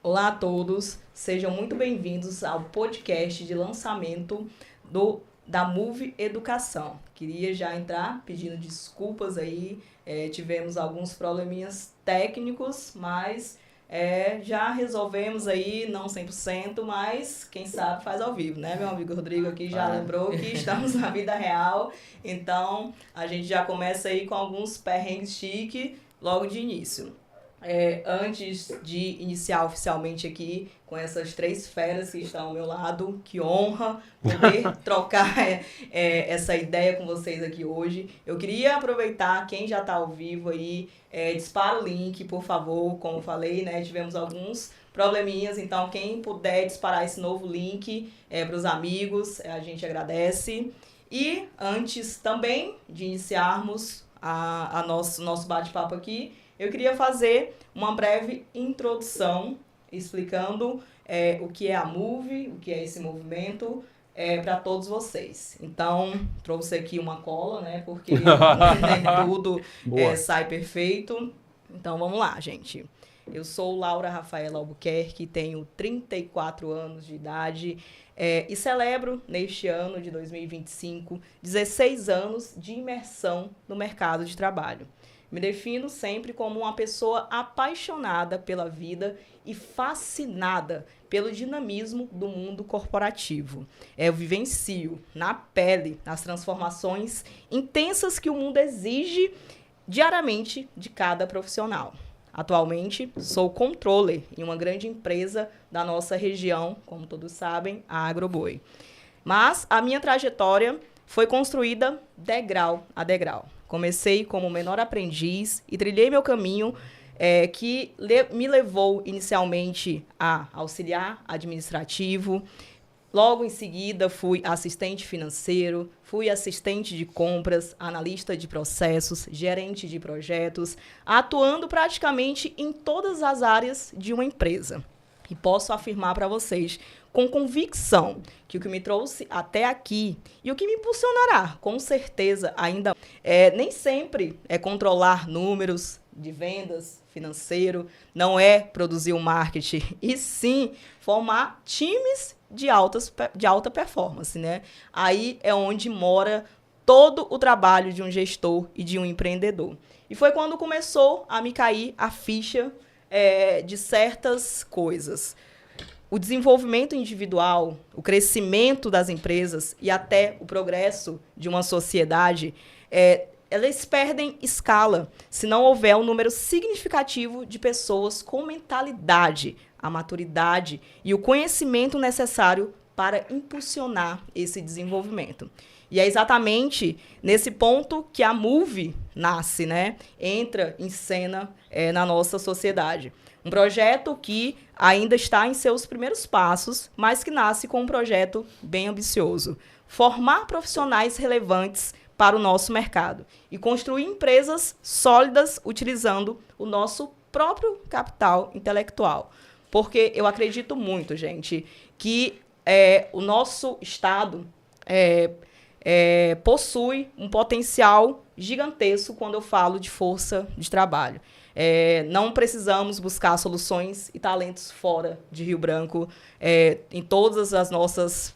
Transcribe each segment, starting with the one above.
Olá a todos, sejam muito bem-vindos ao podcast de lançamento da Move Educação. Queria já entrar pedindo desculpas aí, tivemos alguns probleminhas técnicos, mas já resolvemos aí, não 100%, mas quem sabe faz ao vivo, né? Meu amigo Rodrigo aqui já lembrou que estamos na vida real, então a gente já começa aí com alguns perrengues chique logo de início. Antes de iniciar oficialmente aqui com essas três feras que estão ao meu lado, que honra poder trocar essa ideia com vocês aqui hoje. Eu queria aproveitar, quem já está ao vivo aí, dispara o link, por favor, como eu falei, né? Tivemos alguns probleminhas, então quem puder disparar esse novo link para os amigos, a gente agradece. E antes também de iniciarmos nosso bate-papo aqui, eu queria fazer uma breve introdução explicando o que é a Move, o que é esse movimento, para todos vocês. Então, trouxe aqui uma cola, né? Porque nem tudo sai perfeito. Então, vamos lá, gente. Eu sou Laura Rafaela Albuquerque, tenho 34 anos de idade e celebro, neste ano de 2025, 16 anos de imersão no mercado de trabalho. Me defino sempre como uma pessoa apaixonada pela vida e fascinada pelo dinamismo do mundo corporativo. Eu vivencio na pele as transformações intensas que o mundo exige diariamente de cada profissional. Atualmente, sou controller em uma grande empresa da nossa região, como todos sabem, a Agroboi. Mas a minha trajetória foi construída degrau a degrau. Comecei como menor aprendiz e trilhei meu caminho que me levou inicialmente a auxiliar administrativo. Logo em seguida, fui assistente financeiro, fui assistente de compras, analista de processos, gerente de projetos, atuando praticamente em todas as áreas de uma empresa. E posso afirmar para vocês com convicção que o que me trouxe até aqui e o que me impulsionará, com certeza, ainda nem sempre é controlar números de vendas, financeiro, não é produzir um marketing, e sim formar times de alta performance, né? Aí é onde mora todo o trabalho de um gestor e de um empreendedor. E foi quando começou a me cair a ficha de certas coisas. O desenvolvimento individual, o crescimento das empresas e até o progresso de uma sociedade, elas perdem escala se não houver um número significativo de pessoas com mentalidade, a maturidade e o conhecimento necessário para impulsionar esse desenvolvimento. E é exatamente nesse ponto que a Move nasce, né? Entra em cena na nossa sociedade. Um projeto que ainda está em seus primeiros passos, mas que nasce com um projeto bem ambicioso. Formar profissionais relevantes para o nosso mercado e construir empresas sólidas utilizando o nosso próprio capital intelectual. Porque eu acredito muito, gente, que o nosso Estado possui um potencial gigantesco quando eu falo de força de trabalho. Não precisamos buscar soluções e talentos fora de Rio Branco, em todas as nossas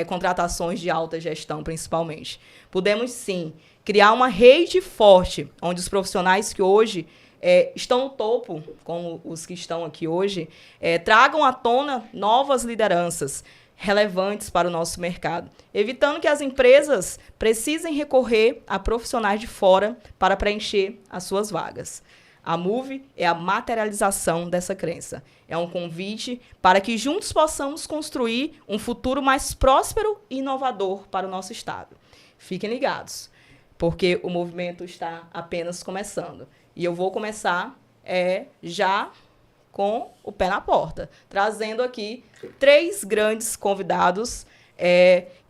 contratações de alta gestão, principalmente. Podemos, sim, criar uma rede forte, onde os profissionais que hoje estão no topo, como os que estão aqui hoje, tragam à tona novas lideranças relevantes para o nosso mercado, evitando que as empresas precisem recorrer a profissionais de fora para preencher as suas vagas. A Move é a materialização dessa crença. É um convite para que juntos possamos construir um futuro mais próspero e inovador para o nosso Estado. Fiquem ligados, porque o movimento está apenas começando. E eu vou começar já com o pé na porta, trazendo aqui 3 grandes convidados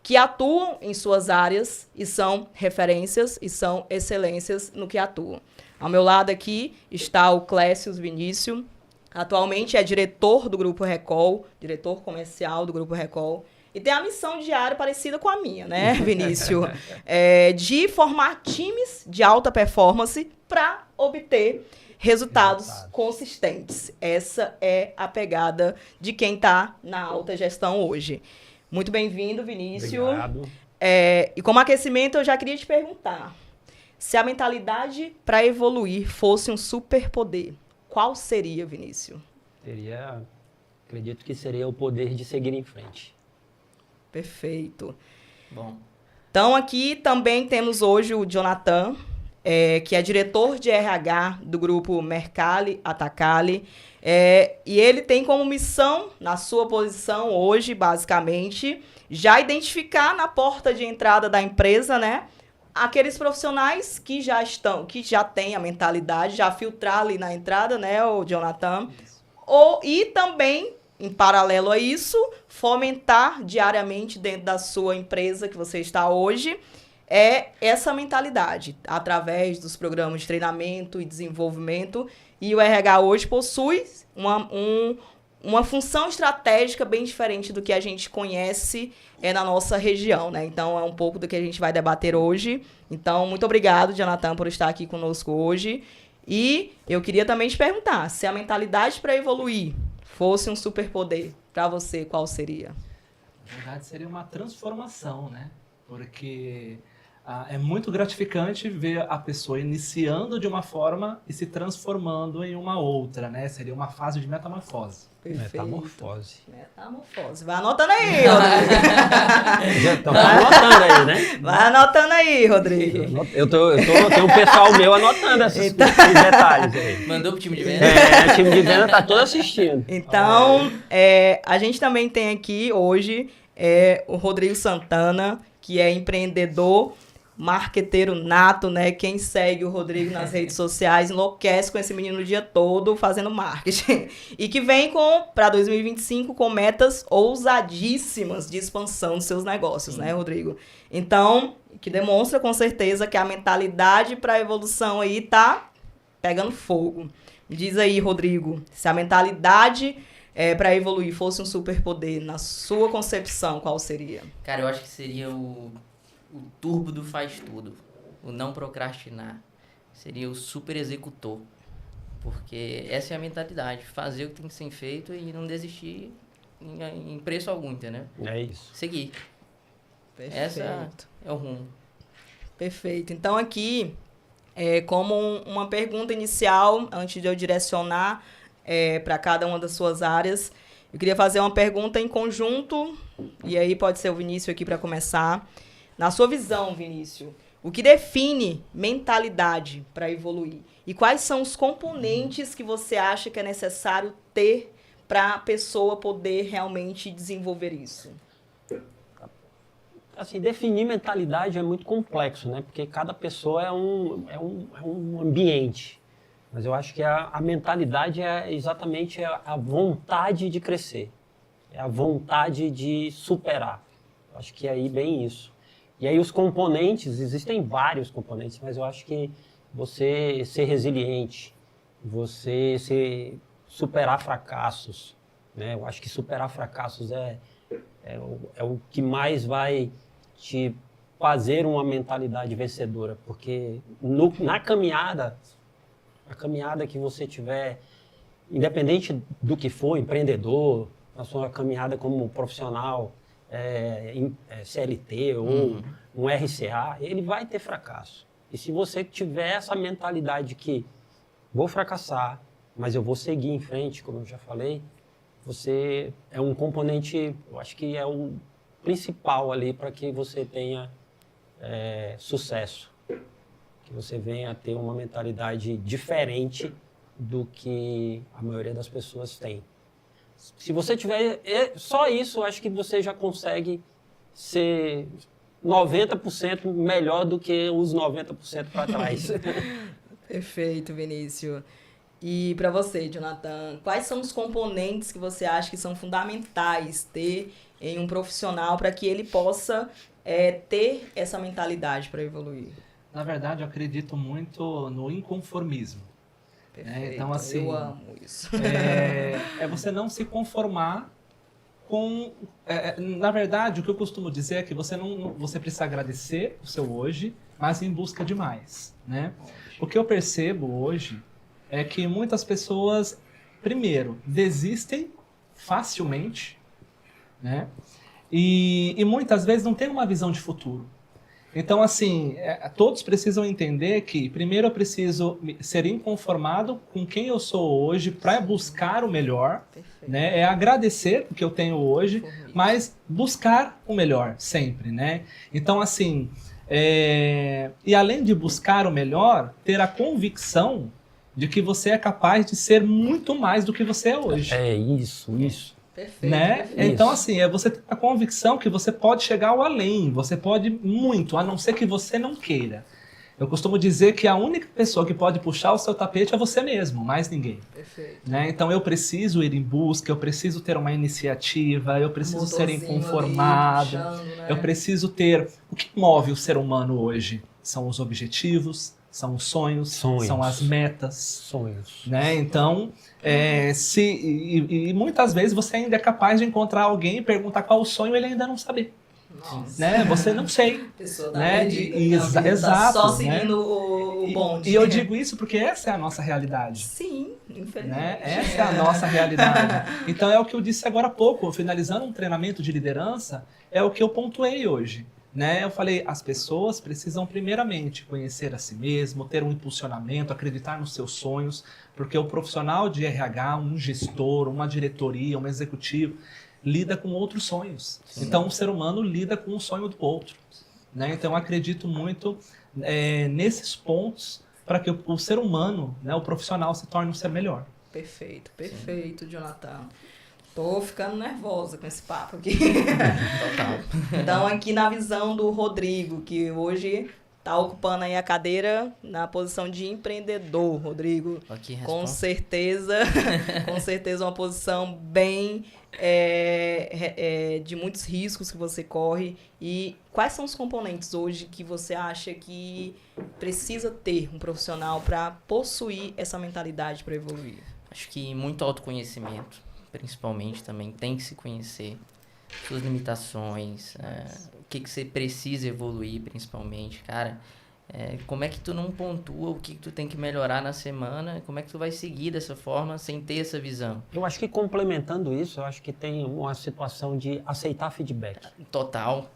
que atuam em suas áreas e são referências e são excelências no que atuam. Ao meu lado aqui está o Clécio Vinícius, atualmente é diretor do Grupo Recol, diretor comercial do Grupo Recol, e tem a missão diária parecida com a minha, né, Vinícius? De formar times de alta performance para obter resultados consistentes. Essa é a pegada de quem está na alta gestão hoje. Muito bem-vindo, Vinícius. Obrigado. E como aquecimento, eu já queria te perguntar, se a mentalidade para evoluir fosse um superpoder, qual seria, Vinícius? Acredito que seria o poder de seguir em frente. Perfeito. Bom. Então, aqui também temos hoje o Jonathan, que é diretor de RH do grupo Mercalli Atacali. E ele tem como missão, na sua posição hoje, basicamente, já identificar na porta de entrada da empresa, né, aqueles profissionais que já têm a mentalidade, já filtrar ali na entrada, né, o Jonathan. E também, em paralelo a isso, fomentar diariamente dentro da sua empresa que você está hoje, essa mentalidade, através dos programas de treinamento e desenvolvimento. E o RH hoje possui uma função estratégica bem diferente do que a gente conhece na nossa região, né? Então, é um pouco do que a gente vai debater hoje. Então, muito obrigado, Jonathan, por estar aqui conosco hoje. E eu queria também te perguntar, se a mentalidade para evoluir fosse um superpoder, para você, qual seria? Na verdade, seria uma transformação, né? Porque é muito gratificante ver a pessoa iniciando de uma forma e se transformando em uma outra, né? Seria uma fase de metamorfose. Perfeito. Metamorfose. Vai anotando aí, Rodrigo. Já estão anotando aí, né? Vai anotando aí, Rodrigo. Eu tenho um pessoal meu anotando esses detalhes aí. Mandou pro time de venda? O time de venda tá todo assistindo. Então, a gente também tem aqui hoje o Rodrigo Santana, que é empreendedor, marqueteiro nato, né? Quem segue o Rodrigo nas redes sociais enlouquece com esse menino o dia todo fazendo marketing. E que vem para 2025 com metas ousadíssimas de expansão dos seus negócios, né, Rodrigo? Então, que demonstra com certeza que a mentalidade para a evolução aí tá pegando fogo. Me diz aí, Rodrigo, se a mentalidade para evoluir fosse um superpoder, na sua concepção, qual seria? Cara, eu acho que seria o turbo do faz tudo, o não procrastinar, seria o super executor, porque essa é a mentalidade, fazer o que tem que ser feito e não desistir em preço algum, entendeu? É isso. Seguir. Perfeito. Essa é o rumo. Perfeito. Então aqui, como uma pergunta inicial, antes de eu direcionar para cada uma das suas áreas, eu queria fazer uma pergunta em conjunto, e aí pode ser o Vinícius aqui para começar. Na sua visão, Vinícius, o que define mentalidade para evoluir? E quais são os componentes que você acha que é necessário ter para a pessoa poder realmente desenvolver isso? Assim, definir mentalidade é muito complexo, né? Porque cada pessoa é um ambiente. Mas eu acho que a mentalidade é exatamente a vontade de crescer. É a vontade de superar. Eu acho que é aí bem isso. E aí os componentes, existem vários componentes, mas eu acho que você ser resiliente, você superar fracassos, né? Eu acho que superar fracassos é o que mais vai te fazer uma mentalidade vencedora, porque na caminhada, a caminhada que você tiver, independente do que for, empreendedor, na sua caminhada como profissional, CLT ou um RCA, ele vai ter fracasso. E se você tiver essa mentalidade que vou fracassar, mas eu vou seguir em frente, como eu já falei, você é um componente, eu acho que é o principal ali para que você tenha sucesso. Que você venha a ter uma mentalidade diferente do que a maioria das pessoas tem. Se você tiver só isso, eu acho que você já consegue ser 90% melhor do que os 90% para trás. Perfeito, Vinícius. E para você, Jonathan, quais são os componentes que você acha que são fundamentais ter em um profissional para que ele possa ter essa mentalidade para evoluir? Na verdade, eu acredito muito no inconformismo. Perfeito, então, assim, eu amo isso. É você não se conformar com... na verdade, o que eu costumo dizer é que você precisa agradecer o seu hoje, mas em busca de mais, né? O que eu percebo hoje é que muitas pessoas, primeiro, desistem facilmente, né? E muitas vezes não tem uma visão de futuro. Então, assim, todos precisam entender que, primeiro, eu preciso ser inconformado com quem eu sou hoje para buscar o melhor, né? É agradecer o que eu tenho hoje, mas buscar o melhor sempre, né? Então, assim, e além de buscar o melhor, ter a convicção de que você é capaz de ser muito mais do que você é hoje. É isso. Perfeito, Né? perfeito. Então, assim, você tem a convicção que você pode chegar ao além, você pode muito, a não ser que você não queira. Eu costumo dizer que a única pessoa que pode puxar o seu tapete é você mesmo, mais ninguém. Perfeito. Né? Então, eu preciso ir em busca, eu preciso ter uma iniciativa, eu preciso ser inconformado, eu preciso ter... O que move o ser humano hoje? São os objetivos, são os sonhos. São as metas. Sonhos. Né? Então, muitas vezes você ainda é capaz de encontrar alguém e perguntar qual o sonho e ele ainda não saber. Nossa. Né? Você não sei. Pessoa Né? Exato. Exato. Só seguindo o bonde. E eu digo isso porque essa é a nossa realidade. Sim, infelizmente. Né? Essa é a nossa realidade. Então é o que eu disse agora há pouco, finalizando um treinamento de liderança, é o que eu pontuei hoje. Né? Eu falei, as pessoas precisam primeiramente conhecer a si mesmo, ter um impulsionamento, acreditar nos seus sonhos, porque o profissional de RH, um gestor, uma diretoria, um executivo, lida com outros sonhos. Sim. Então o ser humano lida com o sonho do outro. Né? Então eu acredito muito nesses pontos para que o ser humano, né, o profissional, se torne um ser melhor. Perfeito, Jonathan. Tô ficando nervosa com esse papo aqui. Total. Então, aqui na visão do Rodrigo, que hoje tá ocupando aí a cadeira na posição de empreendedor, Rodrigo. Com certeza uma posição bem de muitos riscos que você corre. E quais são os componentes hoje que você acha que precisa ter um profissional para possuir essa mentalidade para evoluir? Acho que muito autoconhecimento, principalmente, também tem que se conhecer suas limitações, o que você precisa evoluir, principalmente, cara. Como é que tu não pontua o que tu tem que melhorar na semana, como é que tu vai seguir dessa forma sem ter essa visão? Eu acho que complementando isso, eu acho que tem uma situação de aceitar feedback. Total.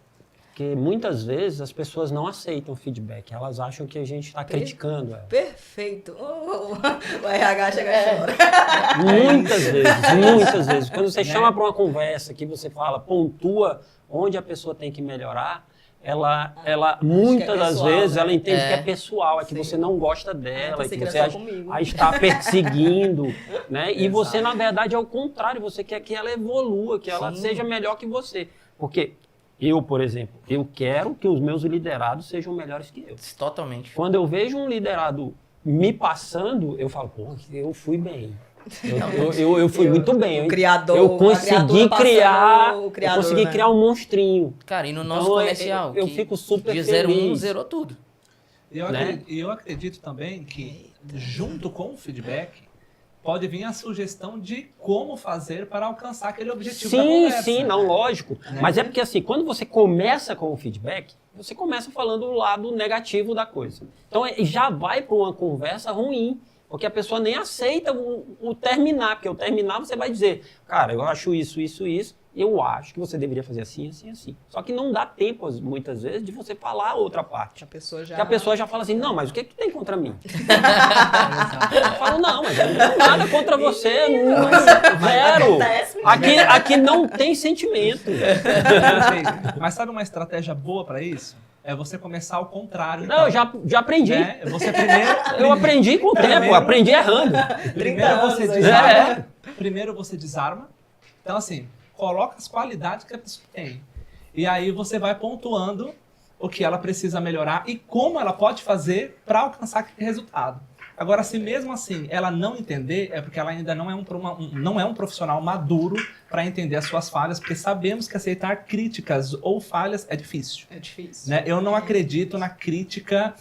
Porque muitas vezes as pessoas não aceitam feedback, elas acham que a gente está criticando ela. Perfeito! O RH chega e chora. Muitas vezes. Quando você chama para uma conversa que você fala, pontua onde a pessoa tem que melhorar, ela muitas das vezes, ela entende que é pessoal, que você não gosta dela, que você a está perseguindo, né? E você, na verdade, é o contrário, você quer que ela evolua, que ela seja melhor que você. Porque eu, por exemplo, eu quero que os meus liderados sejam melhores que eu. Totalmente. Quando eu vejo um liderado me passando, eu falo, eu fui bem. Eu fui muito bem. Eu consegui criar um monstrinho. Cara, e no nosso comercial, eu fico super de feliz. 01 zerou tudo. Eu acredito também que, junto com o feedback, pode vir a sugestão de como fazer para alcançar aquele objetivo da conversa. Sim, não, lógico. Né? Mas é porque assim, quando você começa com o feedback, você começa falando o lado negativo da coisa. Então já vai para uma conversa ruim, porque a pessoa nem aceita o terminar, porque o terminar você vai dizer, cara, eu acho isso, eu acho que você deveria fazer assim. Só que não dá tempo, muitas vezes, de você falar a outra parte. Porque a pessoa já fala assim, não, mas o que tu tem contra mim? Eu falo, não, mas eu não tenho nada contra você, zero. Aqui não tem sentimento. Mas sabe uma estratégia boa para isso? É você começar ao contrário. Não, então. eu já aprendi. Você primeiro... Eu aprendi com o tempo, aprendi errando. Primeiro você desarma. Então, assim, coloca as qualidades que a pessoa tem. E aí você vai pontuando o que ela precisa melhorar e como ela pode fazer para alcançar aquele resultado. Agora, se mesmo assim ela não entender, é porque ela ainda não é um profissional maduro para entender as suas falhas, porque sabemos que aceitar críticas ou falhas é difícil. É difícil. Né? Eu não acredito na crítica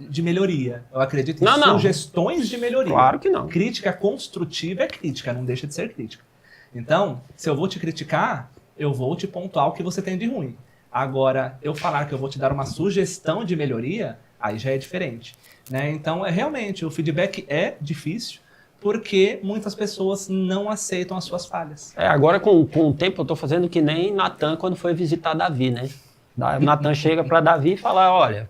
de melhoria. Eu acredito em sugestões de melhoria. Claro que não. Crítica construtiva é crítica, não deixa de ser crítica. Então, se eu vou te criticar, eu vou te pontuar o que você tem de ruim. Agora, eu falar que eu vou te dar uma sugestão de melhoria, aí já é diferente, né? Então, realmente, o feedback é difícil, porque muitas pessoas não aceitam as suas falhas. Agora, com o tempo, eu estou fazendo que nem Natan quando foi visitar Davi, né? Natan chega para Davi e fala, olha,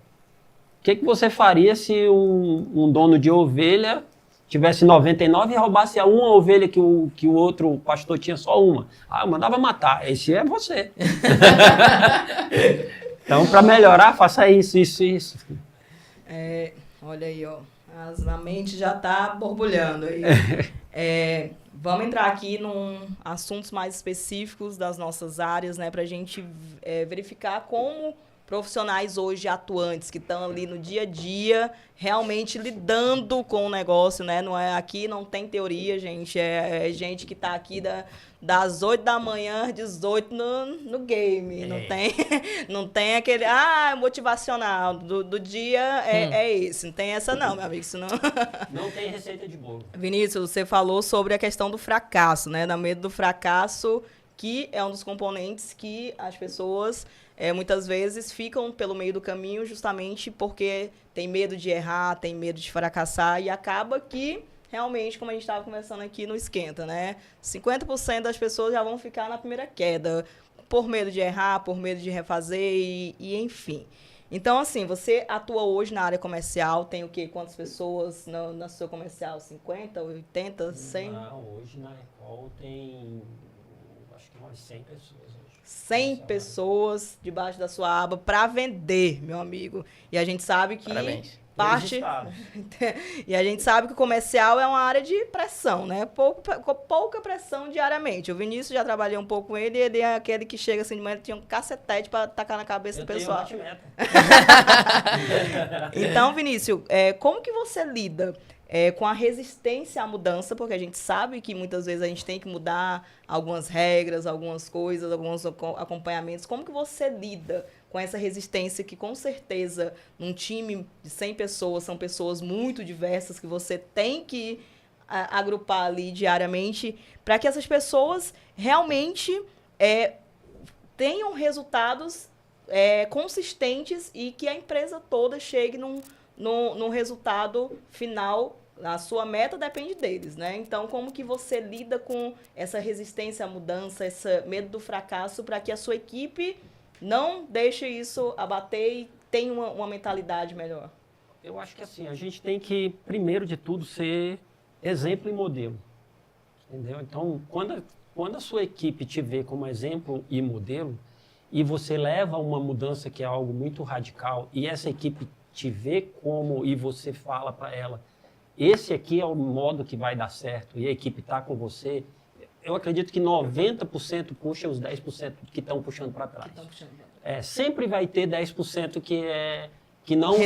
o que você faria se um dono de ovelha tivesse 99 e roubasse a uma ovelha que o outro pastor tinha só uma? Eu mandava matar. Esse é você. Então, para melhorar, faça isso. Olha aí, ó. A mente já está borbulhando aí. Vamos entrar aqui em assuntos mais específicos das nossas áreas, né? Para a gente verificar como profissionais hoje atuantes que estão ali no dia a dia, realmente lidando com o negócio, né? Aqui não tem teoria, gente. É gente que está aqui das 8 da manhã às 18 no game. Não tem aquele motivacional do dia é esse. Não tem essa não, meu amigo. Senão... Não tem receita de bolo. Vinícius, você falou sobre a questão do fracasso, né? Da medo do fracasso, que é um dos componentes que as pessoas... muitas vezes ficam pelo meio do caminho justamente porque tem medo de errar, tem medo de fracassar e acaba que, realmente, como a gente estava conversando aqui, não esquenta, né? 50% das pessoas já vão ficar na primeira queda por medo de errar, por medo de refazer e enfim. Então, assim, você atua hoje na área comercial, tem o quê? Quantas pessoas na sua comercial? 50, 80, 100? Não, hoje na Recall tem, acho que umas 100 pessoas. 100 pessoas debaixo da sua aba para vender, meu amigo. E a gente sabe que Parabéns. E a gente sabe que o comercial é uma área de pressão, né? Pouca pressão diariamente. O Vinícius já trabalhei um pouco com ele e ele é aquele que chega assim de manhã, ele tinha um cacetete para tacar na cabeça do pessoal. Então, Vinícius, como que você lida com a resistência à mudança, porque a gente sabe que muitas vezes a gente tem que mudar algumas regras, algumas coisas, alguns acompanhamentos. Como que você lida com essa resistência que, com certeza, num time de 100 pessoas, são pessoas muito diversas que você tem que agrupar ali diariamente para que essas pessoas realmente tenham resultados consistentes e que a empresa toda chegue num resultado final. A sua meta depende deles, né? Então, como que você lida com essa resistência à mudança, esse medo do fracasso, para que a sua equipe não deixe isso abater e tenha uma mentalidade melhor? Eu acho que assim, a gente tem que, primeiro de tudo, ser exemplo e modelo. Entendeu? Então, quando a sua equipe te vê como exemplo e modelo, e você leva uma mudança que é algo muito radical, e essa equipe te vê como, e você fala para ela, esse aqui é o modo que vai dar certo, e a equipe está com você, eu acredito que 90% puxa os 10% que estão puxando para trás. Sempre vai ter 10% que não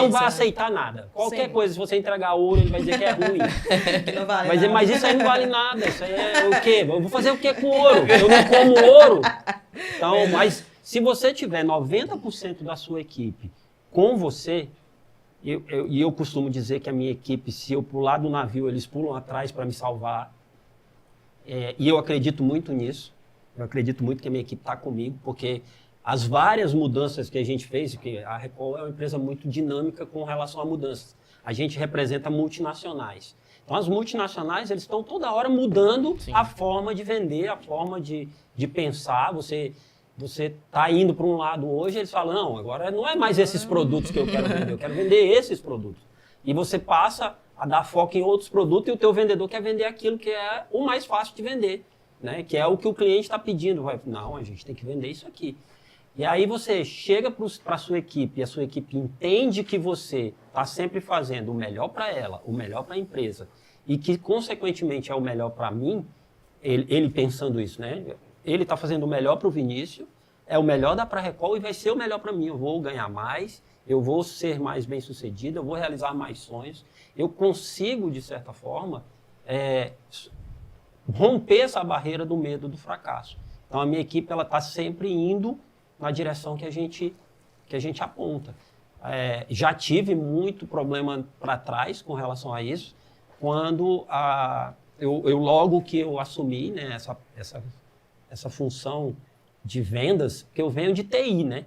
vai aceitar nada. Qualquer coisa, se você entregar ouro, ele vai dizer que é ruim. Que não vale vai dizer, nada. mas isso aí não vale nada, isso aí é o quê? Eu vou fazer o quê com ouro? Eu não como ouro. Então, mas se você tiver 90% da sua equipe com você, e eu costumo dizer que a minha equipe, se eu pular do navio, eles pulam atrás para me salvar. E eu acredito muito nisso. Eu acredito muito que a minha equipe está comigo, porque as várias mudanças que a gente fez, que a Recall é uma empresa muito dinâmica com relação a mudanças. A gente representa multinacionais. Então, as multinacionais, eles estão toda hora mudando a forma de vender, a forma de pensar. Você está indo para um lado hoje, eles falam, não, agora não é mais esses produtos que eu quero vender esses produtos. E você passa a dar foco em outros produtos e o teu vendedor quer vender aquilo que é o mais fácil de vender, né? Que é o que o cliente está pedindo. Não, a gente tem que vender isso aqui. E aí você chega para a sua equipe e a sua equipe entende que você está sempre fazendo o melhor para ela, o melhor para a empresa e que, consequentemente, é o melhor para mim, ele pensando isso, né? Ele está fazendo o melhor para o Vinícius, é o melhor da Recall e vai ser o melhor para mim. Eu vou ganhar mais, eu vou ser mais bem-sucedido, eu vou realizar mais sonhos. Eu consigo, de certa forma, romper essa barreira do medo do fracasso. Então, a minha equipe está sempre indo na direção que a gente aponta. Já tive muito problema para trás com relação a isso, quando logo que eu assumi, né, essa função de vendas, que eu venho de TI, né?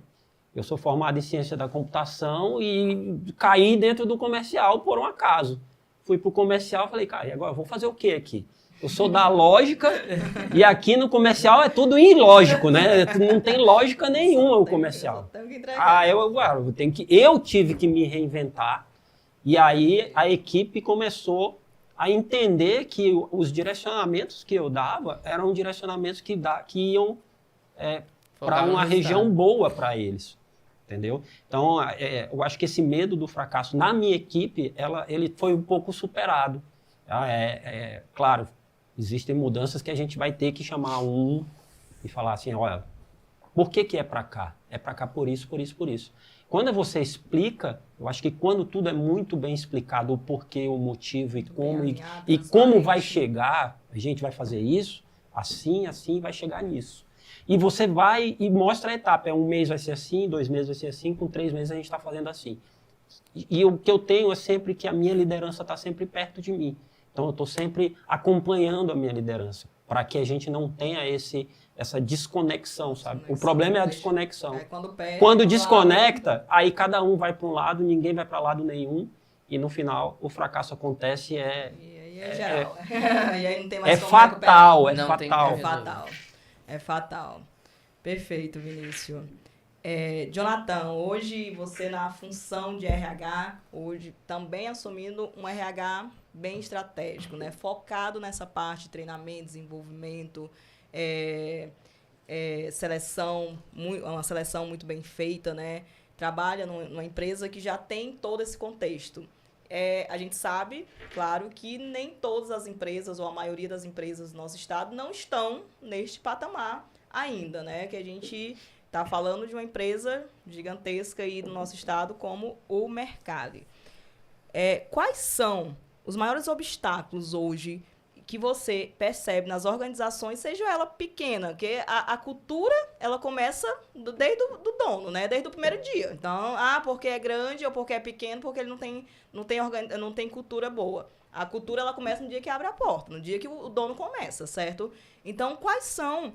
Eu sou formado em ciência da computação e caí dentro do comercial por um acaso. Fui para o comercial e falei, cara, e agora eu vou fazer o quê aqui? Eu sou da lógica e aqui no comercial é tudo ilógico, né? Não tem lógica nenhuma o comercial. Eu tive que me reinventar. E aí a equipe começou a entender que os direcionamentos que eu dava eram direcionamentos que iam para uma região boa para eles. Entendeu? Então, eu acho que esse medo do fracasso na minha equipe, ele foi um pouco superado. Claro, existem mudanças que a gente vai ter que chamar e falar assim, olha, por que é para cá? É para cá por isso, por isso, por isso. Quando você explica, eu acho que quando tudo é muito bem explicado, o porquê, o motivo e como vai chegar, a gente vai fazer isso, assim, vai chegar nisso. E você vai e mostra a etapa. 1 mês vai ser assim, 2 meses vai ser assim, com 3 meses a gente está fazendo assim. E o que eu tenho é sempre que a minha liderança está sempre perto de mim. Então eu estou sempre acompanhando a minha liderança, para que a gente não tenha essa desconexão, sabe? O problema é a desconexão. Quando desconecta, aí cada um vai para um lado, ninguém vai para lado nenhum, e no final o fracasso acontece E aí é geral. E aí não tem é mais fatal. É fatal. Perfeito, Vinícius. Jonathan, hoje você na função de RH, hoje também assumindo um RH bem estratégico, né? Focado nessa parte de treinamento, desenvolvimento, seleção, uma seleção muito bem feita, né? Trabalha numa empresa que já tem todo esse contexto. A gente sabe, claro, que nem todas as empresas, ou a maioria das empresas do nosso estado, não estão neste patamar ainda, né? Que a gente está falando de uma empresa gigantesca aí do nosso estado, como o Mercalli. Quais são os maiores obstáculos hoje que você percebe nas organizações, seja ela pequena, que a cultura, ela começa desde do dono, né? Desde o primeiro dia. Então, porque é grande ou porque é pequeno, porque ele não tem cultura boa. A cultura, ela começa no dia que abre a porta, no dia que o dono começa, certo? Então, quais são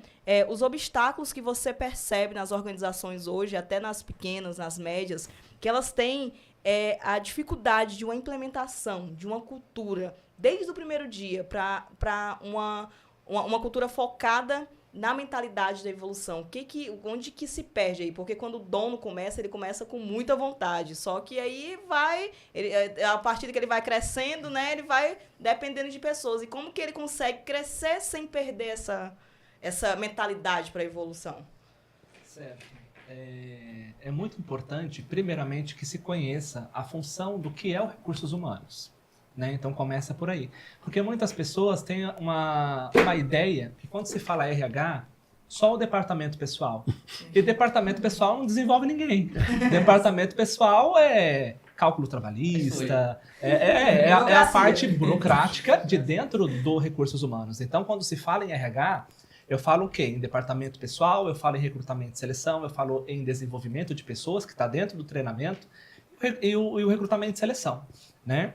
os obstáculos que você percebe nas organizações hoje, até nas pequenas, nas médias, que elas têm a dificuldade de uma implementação, de uma cultura, desde o primeiro dia, para uma cultura focada na mentalidade da evolução? Onde que se perde aí? Porque quando o dono começa, ele começa com muita vontade. Só que aí a partir que ele vai crescendo, né, ele vai dependendo de pessoas. E como que ele consegue crescer sem perder essa mentalidade para a evolução? Certo. É muito importante, primeiramente, que se conheça a função do que é os recursos humanos. Né? Então começa por aí. Porque muitas pessoas têm uma ideia que quando se fala RH, só o departamento pessoal. E departamento pessoal não desenvolve ninguém. Departamento pessoal é cálculo trabalhista, é a parte burocrática de dentro do recursos humanos. Então quando se fala em RH, eu falo o quê? Em departamento pessoal, eu falo em recrutamento e seleção, eu falo em desenvolvimento de pessoas, que está dentro do treinamento, e o recrutamento e seleção, né?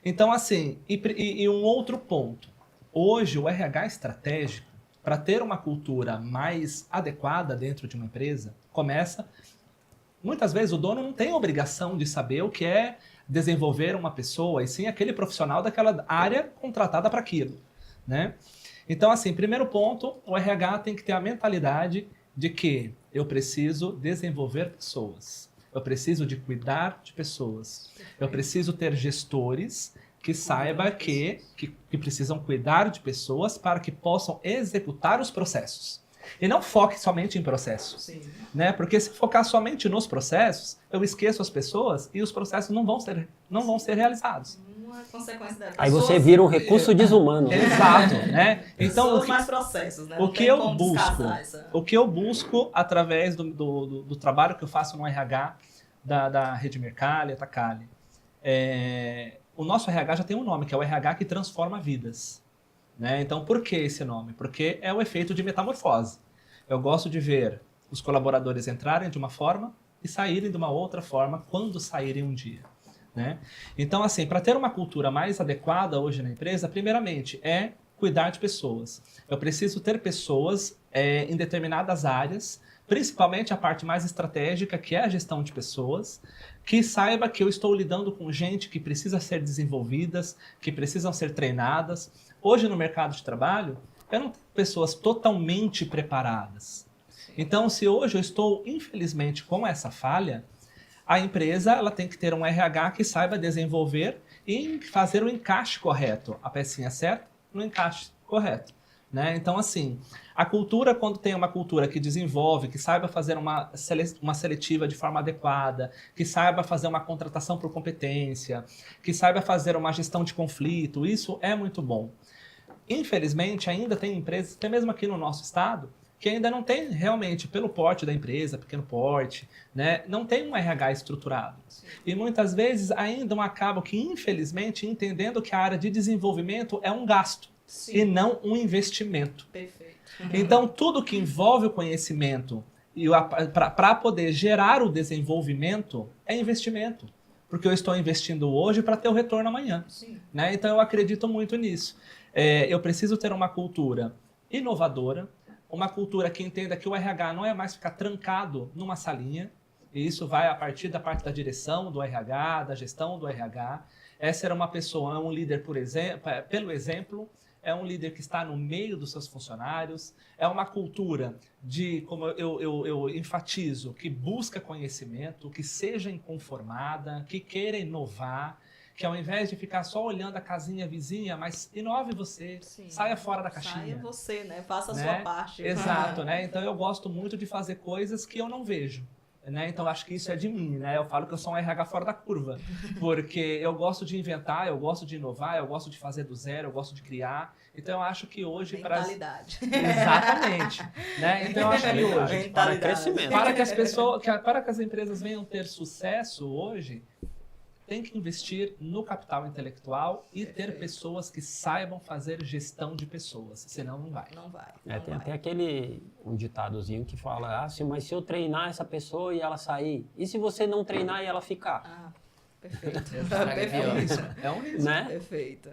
Então, assim, e um outro ponto. Hoje, o RH estratégico, para ter uma cultura mais adequada dentro de uma empresa, começa... Muitas vezes, o dono não tem obrigação de saber o que é desenvolver uma pessoa, e sim aquele profissional daquela área contratada para aquilo, né? Então, assim, primeiro ponto, o RH tem que ter a mentalidade de que eu preciso desenvolver pessoas. Eu preciso de cuidar de pessoas. Eu preciso ter gestores que saibam que precisam cuidar de pessoas para que possam executar os processos. E não foque somente em processos. Né? Porque se focar somente nos processos, eu esqueço as pessoas e os processos não vão ser realizados. Uma consequência da Aí você vira um recurso desumano. Exato, né? Então, mais processos, né? O que eu busco através do trabalho que eu faço no RH da Rede Mercalli, Atacali, o nosso RH já tem um nome, que é o RH que transforma vidas. Né? Então, por que esse nome? Porque é o efeito de metamorfose. Eu gosto de ver os colaboradores entrarem de uma forma e saírem de uma outra forma quando saírem um dia. Né? Então, assim, para ter uma cultura mais adequada hoje na empresa, primeiramente, é cuidar de pessoas. Eu preciso ter pessoas em determinadas áreas principalmente a parte mais estratégica, que é a gestão de pessoas, que saiba que eu estou lidando com gente que precisa ser desenvolvidas, que precisam ser treinadas. Hoje no mercado de trabalho, eu não tenho pessoas totalmente preparadas. Então, se hoje eu estou, infelizmente, com essa falha, a empresa ela tem que ter um RH que saiba desenvolver e fazer o encaixe correto, a pecinha certa no encaixe correto. Né? Então, assim, a cultura, quando tem uma cultura que desenvolve, que saiba fazer uma seletiva de forma adequada, que saiba fazer uma contratação por competência, que saiba fazer uma gestão de conflito, isso é muito bom. Infelizmente, ainda tem empresas, até mesmo aqui no nosso estado, que ainda não tem realmente, pelo porte da empresa, pequeno porte, né, não tem um RH estruturado. Sim. E muitas vezes ainda acabam que, infelizmente, entendendo que a área de desenvolvimento é um gasto. Sim. E não um investimento. Perfeito. Então, tudo que envolve o conhecimento para poder gerar o desenvolvimento é investimento. Porque eu estou investindo hoje para ter o retorno amanhã. Sim. Né? Então, eu acredito muito nisso. Eu preciso ter uma cultura inovadora, uma cultura que entenda que o RH não é mais ficar trancado numa salinha, e isso vai a partir da parte da direção do RH, da gestão do RH. Essa era uma pessoa, é um líder, pelo exemplo, é um líder que está no meio dos seus funcionários, é uma cultura de, como eu enfatizo, que busca conhecimento, que seja inconformada, que queira inovar, que ao invés de ficar só olhando a casinha vizinha, mas inove você, sim, saia fora da caixinha. Saia você, né? Faça a sua parte. Exato, né? Então eu gosto muito de fazer coisas que eu não vejo. Né? Então acho que isso é de mim, né? Eu falo que eu sou um RH fora da curva, porque eu gosto de inventar, eu gosto de inovar, eu gosto de fazer do zero, eu gosto de criar. Então eu acho que hoje mentalidade. Exatamente, né? Então eu acho que hoje para crescimento, para que as empresas venham ter sucesso hoje, tem que investir no capital intelectual e ter pessoas que saibam fazer gestão de pessoas, senão não vai. Não vai. Tem até um ditadozinho que fala, mas se eu treinar essa pessoa e ela sair, e se você não treinar e ela ficar? Perfeito. É um risco. Né? Perfeito.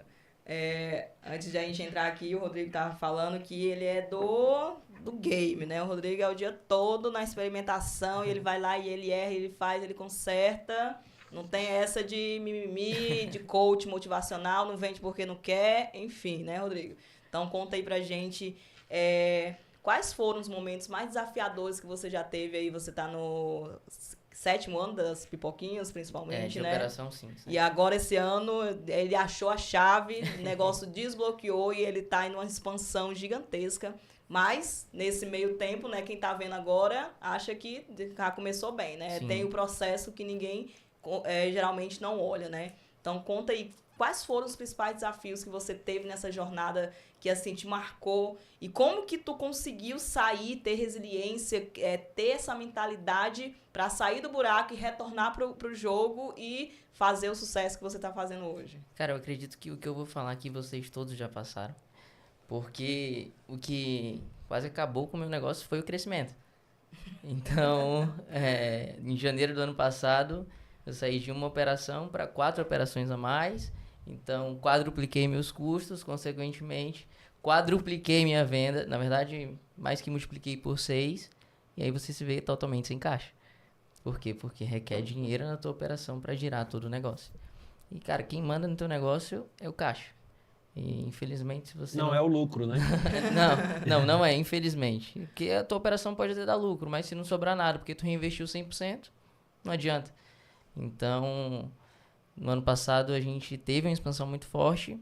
Antes de a gente entrar aqui, o Rodrigo estava falando que ele é do game, né? O Rodrigo é o dia todo na experimentação e ele vai lá e ele erra, ele faz, ele conserta. Não tem essa de mimimi, de coach motivacional, não vende porque não quer, enfim, né, Rodrigo? Então, conta aí pra gente quais foram os momentos mais desafiadores que você já teve aí. Você tá no 7º ano das pipoquinhas, principalmente, né? Operação, sim. E agora, esse ano, ele achou a chave, o negócio desbloqueou e ele tá em uma expansão gigantesca. Mas, nesse meio tempo, né, quem tá vendo agora acha que já começou bem, né? Sim. Tem o processo que ninguém... geralmente não olha, né? Então, conta aí, quais foram os principais desafios que você teve nessa jornada que, assim, te marcou? E como que tu conseguiu sair, ter resiliência, ter essa mentalidade para sair do buraco e retornar pro jogo e fazer o sucesso que você tá fazendo hoje? Cara, eu acredito que o que eu vou falar aqui, vocês todos já passaram. Porque o que quase acabou com o meu negócio foi o crescimento. Então, em janeiro do ano passado... eu saí de uma operação para 4 operações a mais, então quadrupliquei meus custos, consequentemente, quadrupliquei minha venda, na verdade, mais que multipliquei por 6, e aí você se vê totalmente sem caixa. Por quê? Porque requer dinheiro na tua operação para girar todo o negócio. E, cara, quem manda no teu negócio é o caixa. E, infelizmente, se você não é o lucro, né? não é, infelizmente. Porque a tua operação pode até dar lucro, mas se não sobrar nada, porque tu reinvestiu 100%, não adianta. Então, no ano passado a gente teve uma expansão muito forte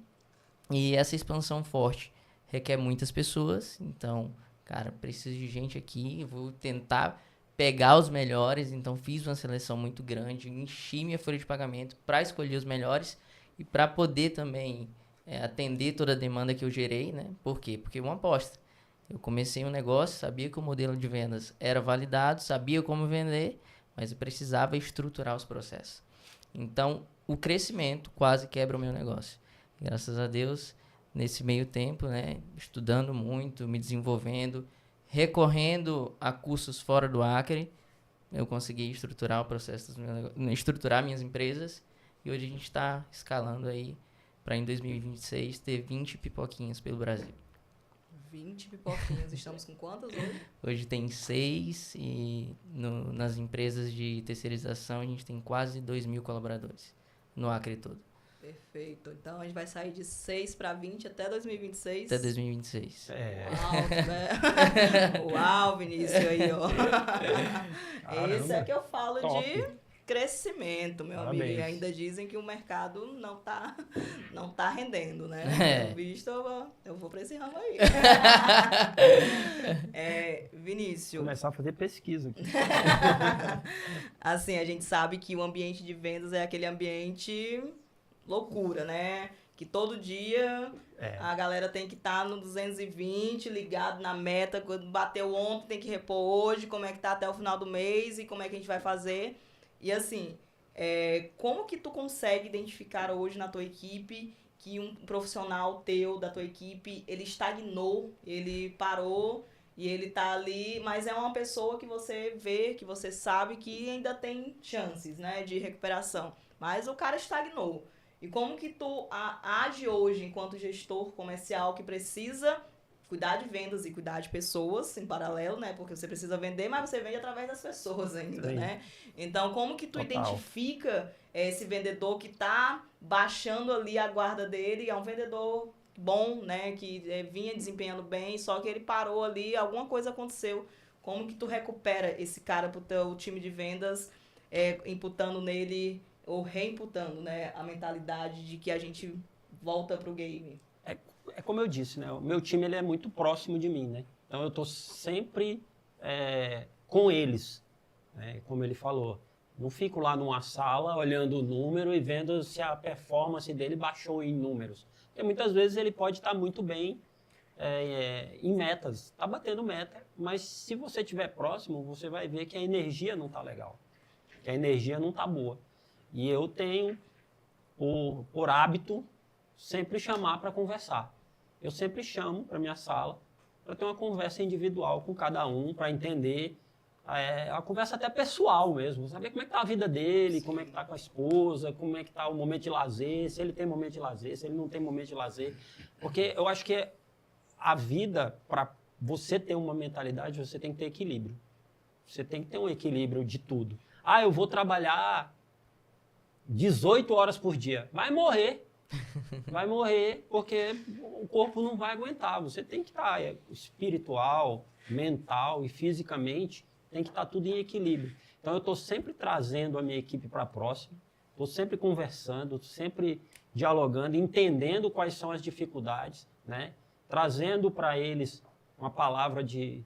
e essa expansão forte requer muitas pessoas. Então, cara, preciso de gente aqui, vou tentar pegar os melhores. Então, fiz uma seleção muito grande, enchi minha folha de pagamento para escolher os melhores e para poder também atender toda a demanda que eu gerei, né? Por quê? Porque é uma aposta. Eu comecei um negócio, sabia que o modelo de vendas era validado, sabia como vender, mas eu precisava estruturar os processos. Então, o crescimento quase quebra o meu negócio. Graças a Deus, nesse meio tempo, né, estudando muito, me desenvolvendo, recorrendo a cursos fora do Acre, eu consegui estruturar o processo, estruturar minhas empresas, e hoje a gente está escalando aí para em 2026 ter 20 pipoquinhas pelo Brasil. 20 pipoquinhas. Estamos com quantas hoje? Hoje tem 6 e nas empresas de terceirização a gente tem quase 2.000 colaboradores no Acre todo. Perfeito. Então a gente vai sair de 6 para 20 até 2026. Até 2026. Uau, né? Uau, Vinícius, aí, ó. Esse é que eu falo Top. de crescimento, meu Parabéns. amigo. E ainda dizem que o mercado não tá rendendo, né? É. Pelo visto, eu vou pra esse ramo aí. Vinícius, Começar a fazer pesquisa aqui. assim, a gente sabe que o ambiente de vendas é aquele ambiente loucura, né? Que todo dia a galera tem que estar no 220, ligado na meta, quando bateu ontem tem que repor hoje, como é que tá até o final do mês e como é que a gente vai fazer. E assim, como que tu consegue identificar hoje na tua equipe que um profissional teu, da tua equipe, ele estagnou, ele parou e ele tá ali, mas é uma pessoa que você vê, que você sabe que ainda tem chances, né, de recuperação. Mas o cara estagnou. E como que tu age hoje enquanto gestor comercial que precisa cuidar de vendas e cuidar de pessoas em paralelo, né? Porque você precisa vender, mas você vende através das pessoas ainda, Sim. né? Então, como que tu Total. identifica esse vendedor que tá baixando ali a guarda dele? É um vendedor bom, né? Que vinha desempenhando bem, só que ele parou ali, alguma coisa aconteceu. Como que tu recupera esse cara pro teu time de vendas, imputando nele ou reimputando, né, a mentalidade de que a gente volta pro game? É como eu disse, né? O meu time ele é muito próximo de mim, né? Então eu estou sempre com eles, né? Como ele falou. Não fico lá numa sala olhando o número e vendo se a performance dele baixou em números. Porque muitas vezes ele pode estar muito bem em metas, está batendo meta, mas se você estiver próximo, você vai ver que a energia não está legal, que a energia não está boa. E eu tenho, por hábito, sempre chamar para conversar. Eu sempre chamo para minha sala para ter uma conversa individual com cada um, para entender a conversa até pessoal mesmo, saber como é que está a vida dele, como é que está com a esposa, como é que está o momento de lazer, se ele tem momento de lazer, se ele não tem momento de lazer. Porque eu acho que a vida, para você ter uma mentalidade, você tem que ter equilíbrio. Você tem que ter um equilíbrio de tudo. Eu vou trabalhar 18 horas por dia. Vai morrer. Vai morrer porque o corpo não vai aguentar. Você tem que estar espiritual, mental e fisicamente, tem que estar tudo em equilíbrio. Então eu estou sempre trazendo a minha equipe para próxima, estou sempre conversando, sempre dialogando, entendendo quais são as dificuldades, né? Trazendo para eles uma palavra de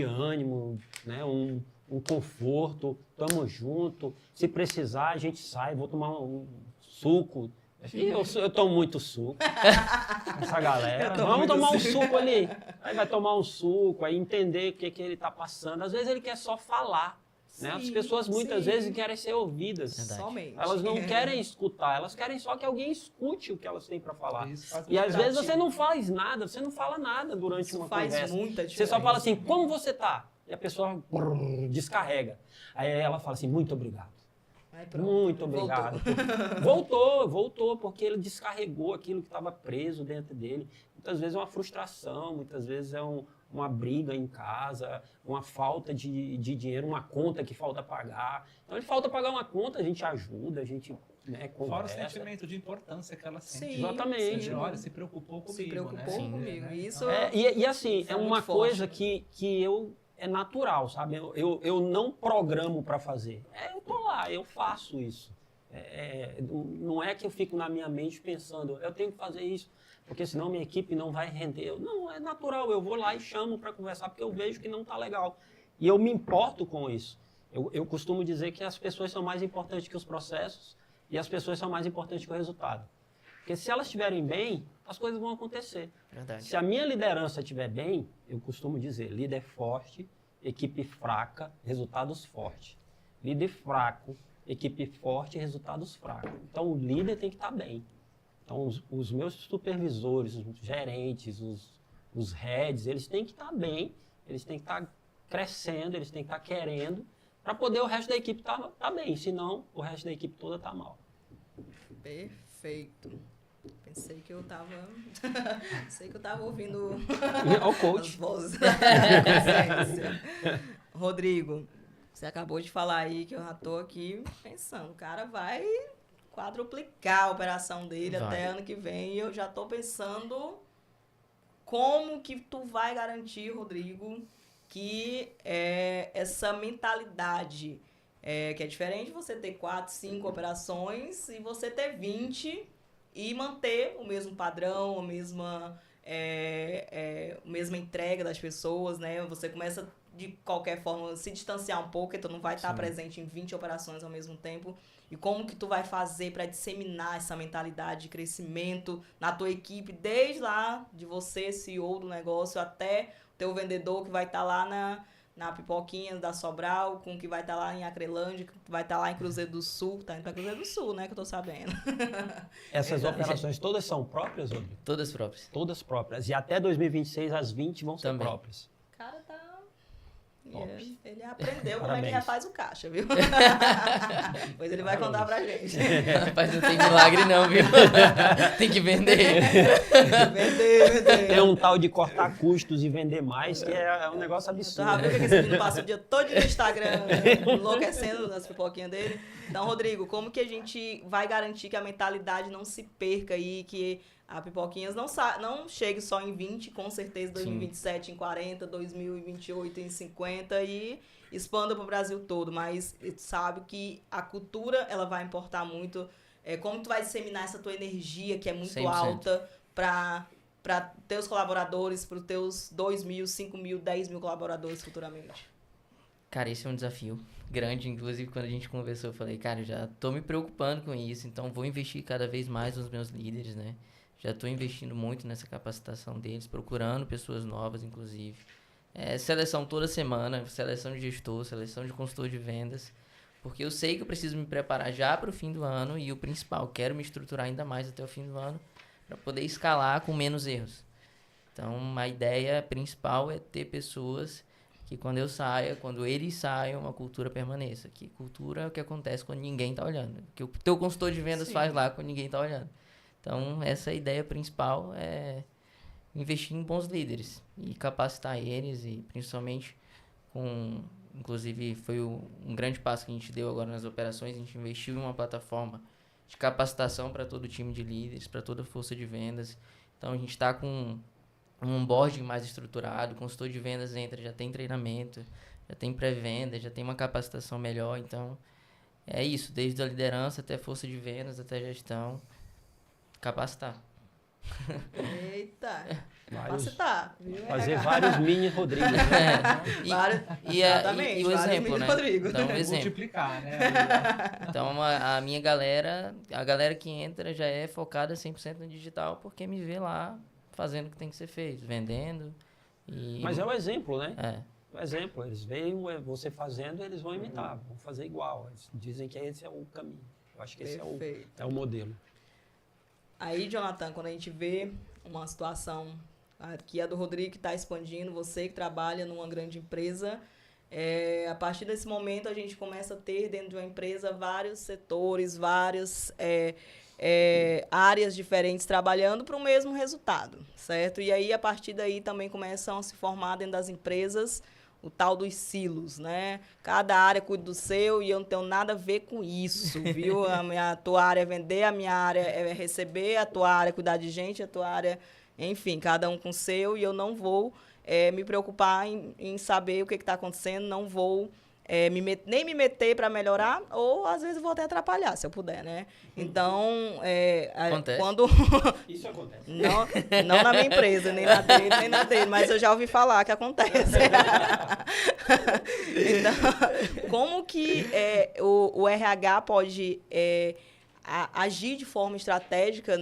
ânimo, né? Um conforto, tamo junto, se precisar a gente sai, vou tomar um suco. Eu tomo muito suco, essa galera, vamos tomar um suco ali, aí vai tomar um suco, aí entender o que ele está passando, às vezes ele quer só falar, né? As pessoas muitas vezes querem ser ouvidas, Somente. Elas não querem escutar, elas querem só que alguém escute o que elas têm para falar. E às prático. vezes você não faz nada, você não fala nada durante uma faz conversa. muita Você só diferença. fala assim, como você tá? E a pessoa descarrega. Aí ela fala assim, muito obrigado. Aí pronto, Muito obrigado. Voltou, porque ele descarregou aquilo que estava preso dentro dele. Muitas vezes é uma frustração, muitas vezes é uma briga em casa, uma falta de dinheiro, uma conta que falta pagar. Então, ele falta pagar uma conta, a gente ajuda, a gente conversa. Fora o sentimento de importância que ela sente. Sim, Exatamente. sim. Olha, se preocupou comigo, Se preocupou né? comigo. Né? Isso E assim, isso é é uma muito coisa forte. que é natural, sabe? Eu não programo para fazer. Eu tô lá, eu faço isso. Não é que eu fico na minha mente pensando, eu tenho que fazer isso, porque senão minha equipe não vai render. Não, é natural, eu vou lá e chamo para conversar, porque eu vejo que não está legal. E eu me importo com isso. Eu costumo dizer que as pessoas são mais importantes que os processos e as pessoas são mais importantes que o resultado. Porque se elas estiverem bem, as coisas vão acontecer. Verdade. Se a minha liderança estiver bem, eu costumo dizer, líder forte, equipe fraca, resultados fortes. Líder fraco, equipe forte, resultados fracos. Então, o líder tem que estar bem. Então, os meus supervisores, os gerentes, os heads, eles têm que estar bem, eles têm que estar crescendo, eles têm que estar querendo, para poder o resto da equipe estar bem. Senão, o resto da equipe toda está mal. Perfeito. Pensei que eu tava... Pensei que eu tava ouvindo O as coach. vozes da consciência. Rodrigo, você acabou de falar aí que eu já tô aqui pensando. O cara vai quadruplicar a operação dele Vai. até ano que vem. E eu já tô pensando como que tu vai garantir, Rodrigo, que essa mentalidade, que é diferente você ter 4, 5 operações e você ter 20 e manter o mesmo padrão, a mesma entrega das pessoas, né? Você começa de qualquer forma se distanciar um pouco, então não vai estar Sim. presente em 20 operações ao mesmo tempo. E como que tu vai fazer para disseminar essa mentalidade de crescimento na tua equipe, desde lá de você, CEO do negócio, até o teu vendedor que vai estar lá na Pipoquinha da Sobral, com que vai estar lá em Acrelândia, que vai estar lá em Cruzeiro do Sul, tá indo pra Cruzeiro do Sul, né, que eu tô sabendo. Essas operações todas são próprias, Rodrigo? Todas próprias. Todas próprias. E até 2026 as 20 vão ser Também. próprias. O cara tá... Top. Ele aprendeu como é Parabéns. que refaz o caixa, viu? Pois ele vai contar pra gente. Rapaz, não tem milagre não, viu? Tem que vender. Vender. Tem um tal de cortar custos e vender mais, que é um negócio Tu absurdo. já viu que esse menino passa o dia todo no Instagram enlouquecendo nas pipoquinhas dele? Então, Rodrigo, como que a gente vai garantir que a mentalidade não se perca aí, que a Pipoquinhas não chegue só em 20, com certeza 2027 em 40, 2028 em 50 e expanda para o Brasil todo, mas sabe que a cultura ela vai importar muito. Como tu vai disseminar essa tua energia que é muito 100%. alta para teus colaboradores, para os teus 2.000, 5.000, 10.000 colaboradores futuramente? Cara, esse é um desafio grande. Inclusive, quando a gente conversou, eu falei, cara, eu já tô me preocupando com isso, então vou investir cada vez mais nos meus líderes, né? Já tô investindo muito nessa capacitação deles, procurando pessoas novas, inclusive. Seleção toda semana, seleção de gestor, seleção de consultor de vendas, porque eu sei que eu preciso me preparar já para o fim do ano e o principal, quero me estruturar ainda mais até o fim do ano para poder escalar com menos erros. Então, a ideia principal é ter pessoas que quando eu saia, quando eles saiam, a cultura permaneça. Que cultura é o que acontece quando ninguém está olhando. Que o teu consultor de vendas faz lá quando ninguém está olhando. Então, essa é a ideia principal, é investir em bons líderes e capacitar eles e principalmente inclusive foi um grande passo que a gente deu agora nas operações, a gente investiu em uma plataforma de capacitação para todo o time de líderes, para toda a força de vendas. Então, a gente está com um onboarding mais estruturado, o consultor de vendas entra, já tem treinamento, já tem pré-venda, já tem uma capacitação melhor. Então, é isso, desde a liderança até a força de vendas, até a gestão, capacitar. Eita, capacitar. Viu? Fazer vários mini Rodrigos. Né? Exatamente, E o exemplo, né? Rodrigo. Então, o exemplo. Multiplicar, né? Então, a minha galera, a galera que entra já é focada 100% no digital, porque me vê lá fazendo o que tem que ser feito, vendendo. Mas é o exemplo, né? É. O exemplo, eles veem você fazendo, eles vão imitar, vão fazer igual. Eles dizem que esse é o caminho. Eu acho que esse é o modelo. Aí, Jonathan, quando a gente vê uma situação aqui, a do Rodrigo que está expandindo, você que trabalha numa grande empresa, a partir desse momento a gente começa a ter dentro de uma empresa vários setores, várias áreas diferentes trabalhando para o mesmo resultado, certo? E aí, a partir daí, também começam a se formar dentro das empresas o tal dos silos, né? Cada área cuida do seu e eu não tenho nada a ver com isso, viu? A tua área é vender, a minha área é receber, a tua área é cuidar de gente, a tua área... Enfim, cada um com o seu e eu não vou me preocupar em saber o que está acontecendo, não vou nem me meter para melhorar ou, às vezes, vou até atrapalhar, se eu puder, né? Então, quando... Isso acontece. Não na minha empresa, nem na dele, mas eu já ouvi falar que acontece. Então, como que o RH pode agir de forma estratégica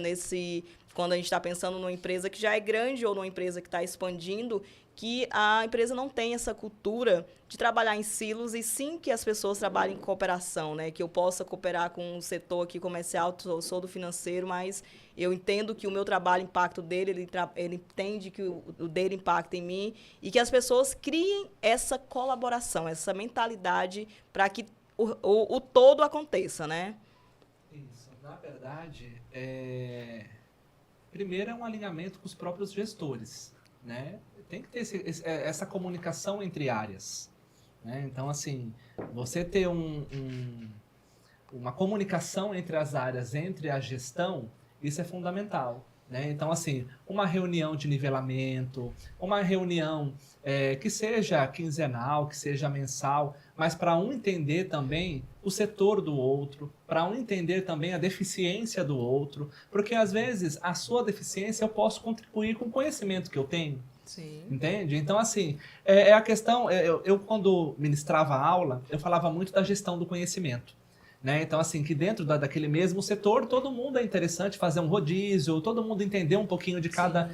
quando a gente está pensando numa empresa que já é grande ou numa empresa que está expandindo, que a empresa não tem essa cultura de trabalhar em silos e sim que as pessoas trabalhem em cooperação, né? Que eu possa cooperar com o setor aqui comercial, sou do financeiro, mas eu entendo que o meu trabalho impacta o dele, ele entende que o dele impacta em mim e que as pessoas criem essa colaboração, essa mentalidade para que o todo aconteça, né? Isso. Na verdade, Primeiro é um alinhamento com os próprios gestores, né? Tem que ter essa comunicação entre áreas, né? Então, assim, você ter uma comunicação entre as áreas, entre a gestão, isso é fundamental, né? Então, assim, uma reunião de nivelamento, uma reunião que seja quinzenal, que seja mensal, mas para um entender também o setor do outro, para um entender também a deficiência do outro, porque às vezes a sua deficiência eu posso contribuir com o conhecimento que eu tenho. Sim. Entende? Então, assim, é a questão... Eu, quando ministrava aula, eu falava muito da gestão do conhecimento. Né? Então, assim, que dentro daquele mesmo setor, todo mundo é interessante fazer um rodízio, todo mundo entender um pouquinho de cada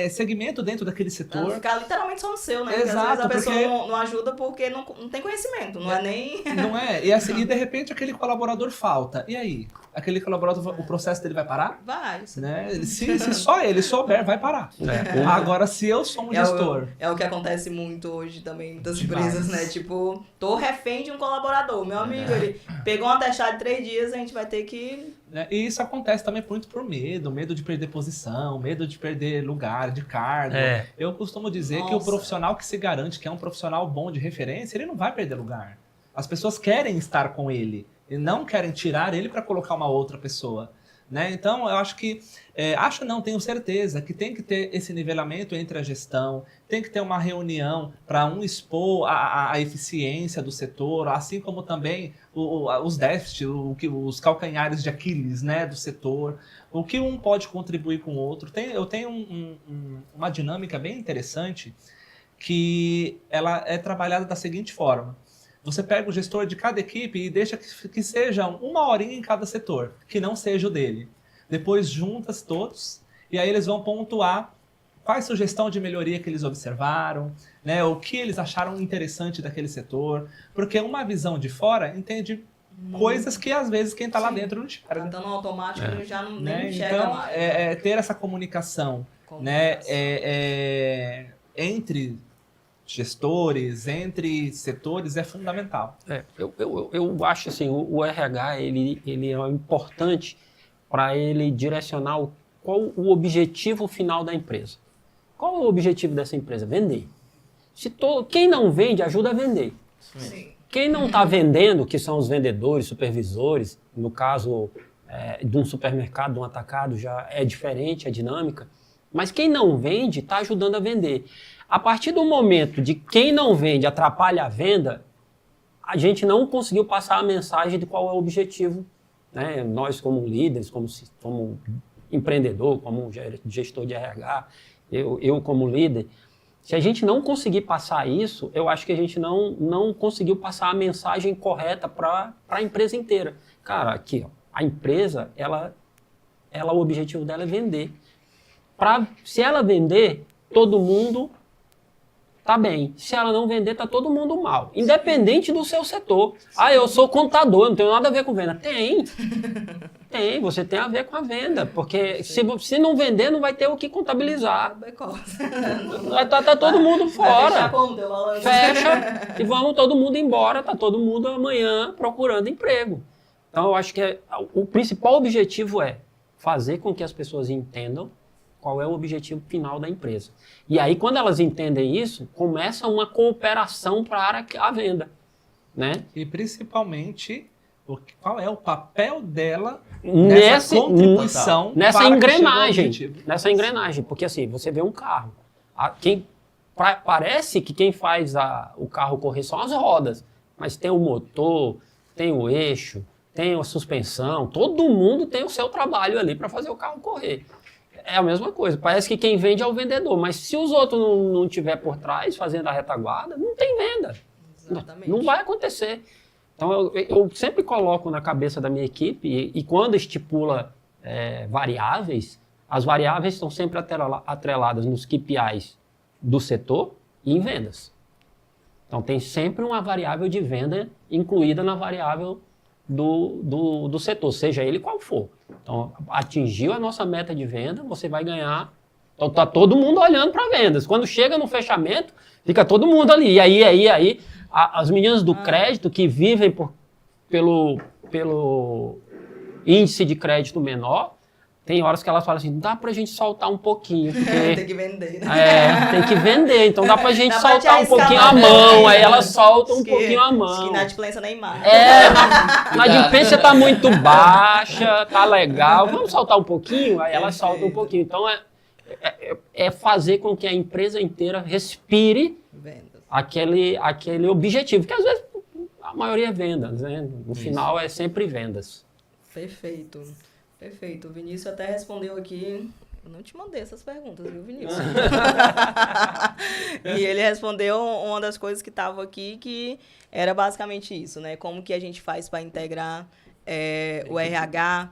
segmento dentro daquele setor. Não ficar literalmente só no seu, né? Exato, porque às vezes a pessoa não ajuda porque não tem conhecimento, não é nem... Não é? E, assim, e de repente aquele colaborador falta. E aí? Aquele colaborador, o processo dele vai parar? Vai. Né? Se só ele souber, vai parar. Agora, se eu sou um gestor... É o que acontece muito hoje também das empresas, né? Tipo, tô refém de um colaborador. Meu amigo, ele pegou um atestado de 3 dias, a gente vai ter que... E isso acontece também muito por medo de perder posição, medo de perder lugar, de cargo. Eu costumo dizer que o profissional que se garante que é um profissional bom de referência, ele não vai perder lugar. As pessoas querem estar com ele e não querem tirar ele para colocar uma outra pessoa. Né? Então, eu acho que... tenho certeza que tem que ter esse nivelamento entre a gestão, tem que ter uma reunião para expor a eficiência do setor, assim como também os déficits, os calcanhares de Aquiles, né, do setor, o que um pode contribuir com o outro. Eu tenho uma dinâmica bem interessante que ela é trabalhada da seguinte forma. Você pega o gestor de cada equipe e deixa que seja 1 horinha em cada setor, que não seja o dele. Depois juntas todos e aí eles vão pontuar qual sugestão de melhoria que eles observaram, né, o que eles acharam interessante daquele setor, porque uma visão de fora entende coisas que às vezes quem está lá dentro não enxerga. Então no automático ele já não né? nem enxerga então, mais. Ter essa comunicação. Né, entre gestores, entre setores, é fundamental. Eu acho assim, o RH ele é importante para ele direcionar qual o objetivo final da empresa. Qual é o objetivo dessa empresa? Vender. Quem não vende, ajuda a vender. Sim. Quem não está vendendo, que são os vendedores, supervisores, no caso de um supermercado, de um atacado, já é diferente a dinâmica, mas quem não vende está ajudando a vender. A partir do momento de quem não vende atrapalha a venda, a gente não conseguiu passar a mensagem de qual é o objetivo. Né? Nós, como líderes, como empreendedor, como gestor de RH, eu como líder, se a gente não conseguir passar isso, eu acho que a gente não conseguiu passar a mensagem correta para a empresa inteira. Cara, aqui, ó, a empresa, o objetivo dela é vender. Se ela vender, todo mundo tá bem. Se ela não vender, tá todo mundo mal. Independente do seu setor. Eu sou contador, não tenho nada a ver com venda. Tem, você tem a ver com a venda. Porque se não vender, não vai ter o que contabilizar. Tá todo mundo fora. Fecha e vamos todo mundo embora. Tá todo mundo amanhã procurando emprego. Então, eu acho que o principal objetivo é fazer com que as pessoas entendam qual é o objetivo final da empresa. E aí, quando elas entendem isso, começa uma cooperação para a venda. Né? E principalmente, qual é o papel dela nessa contribuição nessa engrenagem. Porque assim, você vê um carro. Parece que quem faz o carro correr são as rodas, mas tem o motor, tem o eixo, tem a suspensão, todo mundo tem o seu trabalho ali para fazer o carro correr. É a mesma coisa, parece que quem vende é o vendedor, mas se os outros não tiver por trás, fazendo a retaguarda, não tem venda. Exatamente. Não vai acontecer. Então eu sempre coloco na cabeça da minha equipe, e quando estipula variáveis, as variáveis estão sempre atreladas nos KPIs do setor e em vendas. Então tem sempre uma variável de venda incluída na variável do setor, seja ele qual for. Então, atingiu a nossa meta de venda, você vai ganhar. Então, tá todo mundo olhando para vendas. Quando chega no fechamento, fica todo mundo ali. E aí, as meninas do crédito que vivem pelo índice de crédito menor, tem horas que elas falam assim, dá pra gente soltar um pouquinho, porque... Tem que vender, né? tem que vender, então dá pra gente Dá pra te soltar um arriscar pouquinho mais, a mão, né? aí elas soltam um Que- pouquinho a mão. Que inadimplência Neymar. A adimplência tá muito baixa, tá legal, vamos soltar um pouquinho? Aí elas soltam um pouquinho. Então é fazer com que a empresa inteira respire Vendas. aquele objetivo, que às vezes a maioria é vendas, né? No final é sempre vendas. Perfeito. Perfeito. O Vinícius até respondeu aqui. Eu não te mandei essas perguntas, viu, Vinícius? E ele respondeu uma das coisas que estava aqui, que era basicamente isso, né? Como que a gente faz para integrar o RH,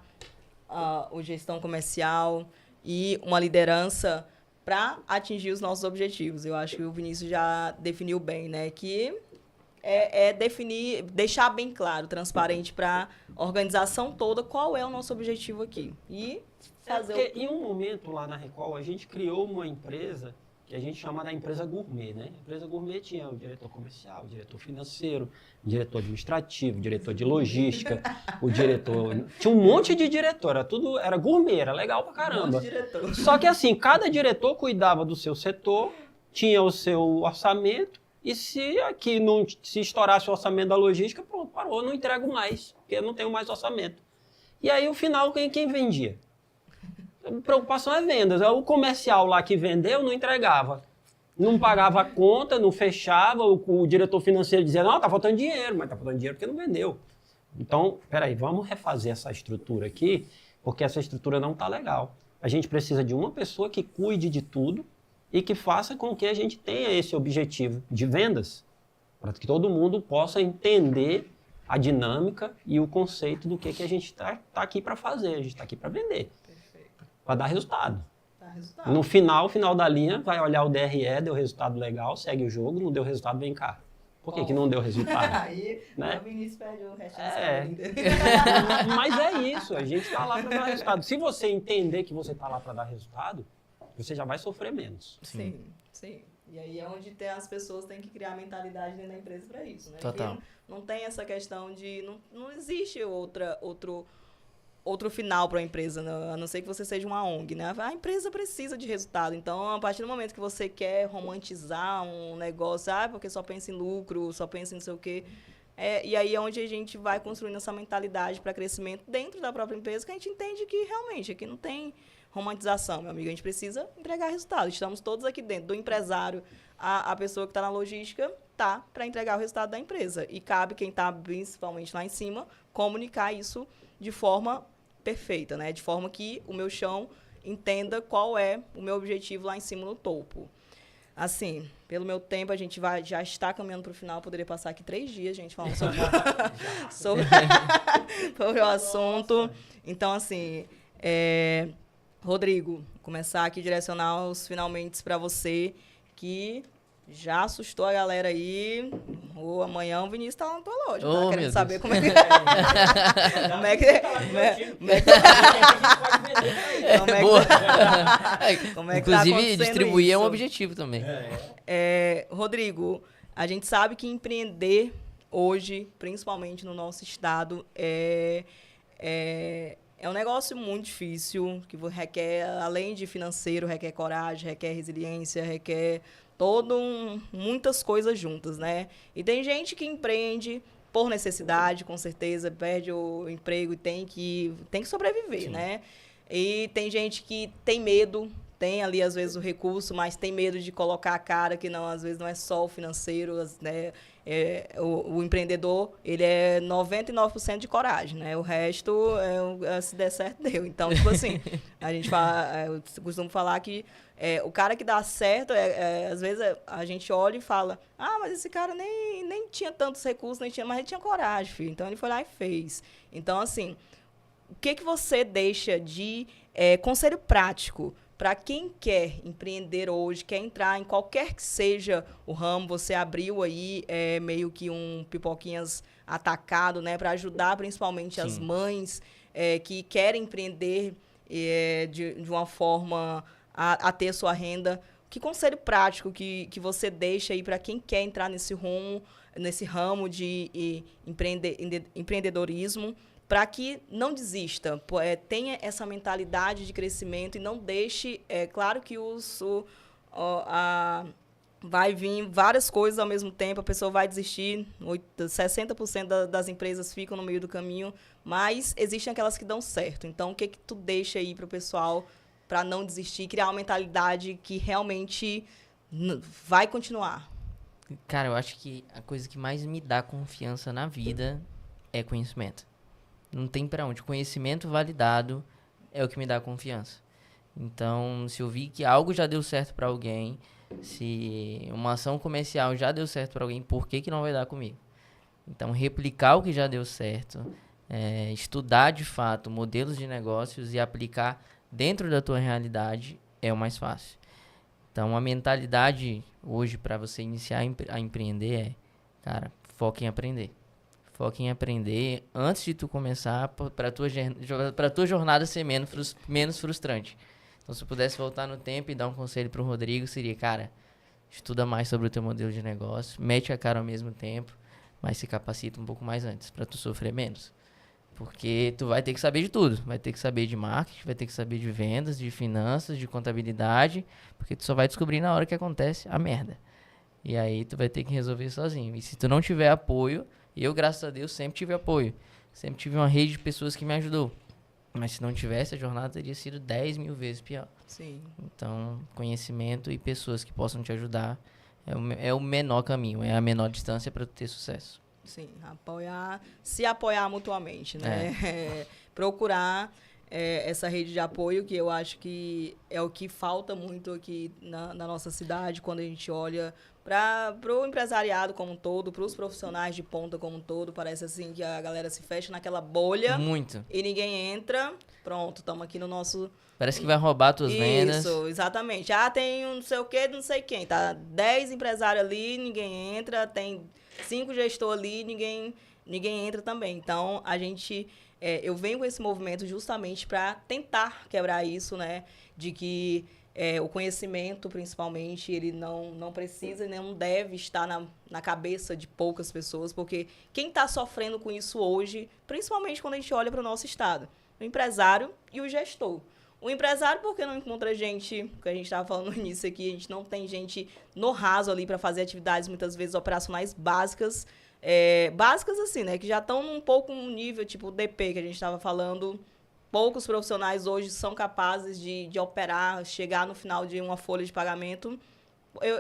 o gestão comercial e uma liderança para atingir os nossos objetivos. Eu acho que o Vinícius já definiu bem, né? Que definir, deixar bem claro, transparente para a organização toda qual é o nosso objetivo aqui. E fazer Porque em um momento lá na Recall, a gente criou uma empresa que a gente chama da empresa gourmet, né? A empresa gourmet tinha o diretor comercial, o diretor financeiro, o diretor administrativo, o diretor de logística, o diretor... Tinha um monte de diretor, era gourmet, era legal pra caramba. diretor. Só que assim, cada diretor cuidava do seu setor, tinha o seu orçamento, e se estourasse o orçamento da logística, pronto, parou, não entrego mais, porque eu não tenho mais orçamento. E aí, no final, quem vendia? A preocupação é vendas. O comercial lá que vendeu não entregava. Não pagava a conta, não fechava, o diretor financeiro dizia, não, tá faltando dinheiro, mas tá faltando dinheiro porque não vendeu. Então, peraí, vamos refazer essa estrutura aqui, porque essa estrutura não tá legal. A gente precisa de uma pessoa que cuide de tudo e que faça com que a gente tenha esse objetivo de vendas, para que todo mundo possa entender a dinâmica e o conceito do que a gente está aqui para fazer. A gente está aqui para vender, para dar resultado. No final da linha, vai olhar o DRE, deu resultado legal, segue o jogo, não deu resultado, vem cá. Por que não deu resultado? Aí, né? o Vinícius perde o resto Mas é isso, a gente está lá para dar resultado. Se você entender que você está lá para dar resultado, você já vai sofrer menos. Sim. E aí é onde as pessoas têm que criar a mentalidade dentro da empresa para isso, né? Total. Que não tem essa questão de... Não existe outro final para a empresa, a não ser que você seja uma ONG, né? A empresa precisa de resultado. Então, a partir do momento que você quer romantizar um negócio, porque só pensa em lucro, só pensa em não sei o quê... e aí é onde a gente vai construindo essa mentalidade para crescimento dentro da própria empresa, que a gente entende que realmente aqui não tem romantização, meu amigo. A gente precisa entregar resultado. Estamos todos aqui dentro, do empresário, a pessoa que está na logística, tá para entregar o resultado da empresa. E cabe quem está principalmente lá em cima comunicar isso de forma perfeita, né? De forma que o meu chão entenda qual é o meu objetivo lá em cima no topo. Assim, pelo meu tempo, a gente já está caminhando para o final. Poderia passar aqui 3 dias, gente, falando sobre o assunto. Então, assim, Rodrigo, começar aqui a direcionar os finalmente para você, que já assustou a galera aí. Amanhã o Vinícius está lá na tua loja, tá querendo saber como é que... como é que tá Inclusive, distribuir isso? é um objetivo também. Rodrigo, a gente sabe que empreender hoje, principalmente no nosso estado, é um negócio muito difícil, que requer, além de financeiro, requer coragem, requer resiliência, requer muitas coisas juntas, né? E tem gente que empreende por necessidade, com certeza, perde o emprego e tem que sobreviver, né? E tem gente que tem medo, tem ali, às vezes, o recurso, mas tem medo de colocar a cara, que não, às vezes não é só o financeiro, né? O empreendedor, ele é 99% de coragem, né? O resto, se der certo, deu. Então, tipo assim, a gente fala, eu costumo falar que o cara que dá certo, às vezes a gente olha e fala, mas esse cara nem tinha tantos recursos, mas ele tinha coragem, filho. Então, ele foi lá e fez. Então, assim, o que você deixa de conselho prático para quem quer empreender hoje, quer entrar em qualquer que seja o ramo? Você abriu aí meio que um pipoquinhas atacado, né, para ajudar principalmente as mães que querem empreender de uma forma a ter sua renda. Que conselho prático que você deixa aí para quem quer entrar nesse ramo de empreendedorismo, para que não desista, tenha essa mentalidade de crescimento e não deixe, claro que vai vir várias coisas ao mesmo tempo, a pessoa vai desistir, 60% das empresas ficam no meio do caminho, mas existem aquelas que dão certo. Então, o que tu deixa aí para o pessoal para não desistir, criar uma mentalidade que realmente vai continuar? Cara, eu acho que a coisa que mais me dá confiança na vida é conhecimento. Não tem pra onde. Conhecimento validado é o que me dá confiança. Então, se eu vi que algo já deu certo pra alguém, se uma ação comercial já deu certo pra alguém, por que não vai dar comigo? Então, replicar o que já deu certo, estudar de fato modelos de negócios e aplicar dentro da tua realidade é o mais fácil. Então, a mentalidade hoje para você iniciar a empreender cara, foca em aprender. Foca em aprender antes de tu começar para tua jornada ser menos frustrante. Então, se eu pudesse voltar no tempo e dar um conselho para o Rodrigo, seria, cara, estuda mais sobre o teu modelo de negócio, mete a cara ao mesmo tempo, mas se capacita um pouco mais antes, para tu sofrer menos. Porque tu vai ter que saber de tudo. Vai ter que saber de marketing, vai ter que saber de vendas, de finanças, de contabilidade, porque tu só vai descobrir na hora que acontece a merda. E aí tu vai ter que resolver sozinho. E se tu não tiver apoio, eu, graças a Deus, sempre tive apoio. Sempre tive uma rede de pessoas que me ajudou. Mas se não tivesse, a jornada teria sido 10 mil vezes pior. Sim. Então, conhecimento e pessoas que possam te ajudar é o menor caminho, é a menor distância para tu ter sucesso. Sim, se apoiar mutuamente, né? Procurar essa rede de apoio, que eu acho que é o que falta muito aqui na nossa cidade, quando a gente olha para o empresariado como um todo, para os profissionais de ponta como um todo. Parece assim que a galera se fecha naquela bolha. Muito. E ninguém entra. Pronto, estamos aqui no nosso... Parece que vai roubar tuas vendas. Isso, exatamente. Tem um não sei o quê, não sei quem. Tá 10 empresários ali, ninguém entra. Tem 5 gestores ali, ninguém entra também. Então, a gente... eu venho com esse movimento justamente para tentar quebrar isso, né? De que o conhecimento, principalmente, ele não precisa e não deve estar na cabeça de poucas pessoas, porque quem está sofrendo com isso hoje, principalmente quando a gente olha para o nosso estado, o empresário e o gestor. O empresário, porque não encontra gente, que a gente estava falando no início aqui, a gente não tem gente no raso ali para fazer atividades, muitas vezes, operacionais básicas, básicas assim, né, que já estão um pouco no nível, tipo o DP que a gente estava falando. Poucos profissionais hoje são capazes de operar, chegar no final de uma folha de pagamento.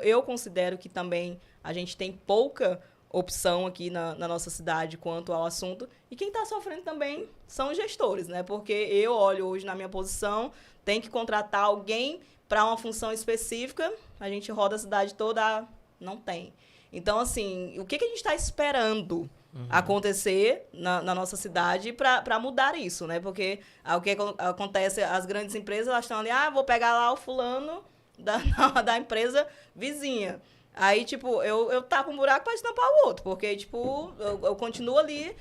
Eu considero que também a gente tem pouca opção aqui na nossa cidade quanto ao assunto. E quem está sofrendo também são os gestores, né? Porque eu olho hoje na minha posição, tem que contratar alguém para uma função específica, a gente roda a cidade toda, não tem. Então, assim, o que a gente está esperando acontecer na nossa cidade para mudar isso, né? Porque o que acontece, as grandes empresas, elas estão ali, vou pegar lá o fulano da empresa vizinha. Aí, tipo, eu tapo um buraco para estampar o outro, porque, tipo, eu continuo ali,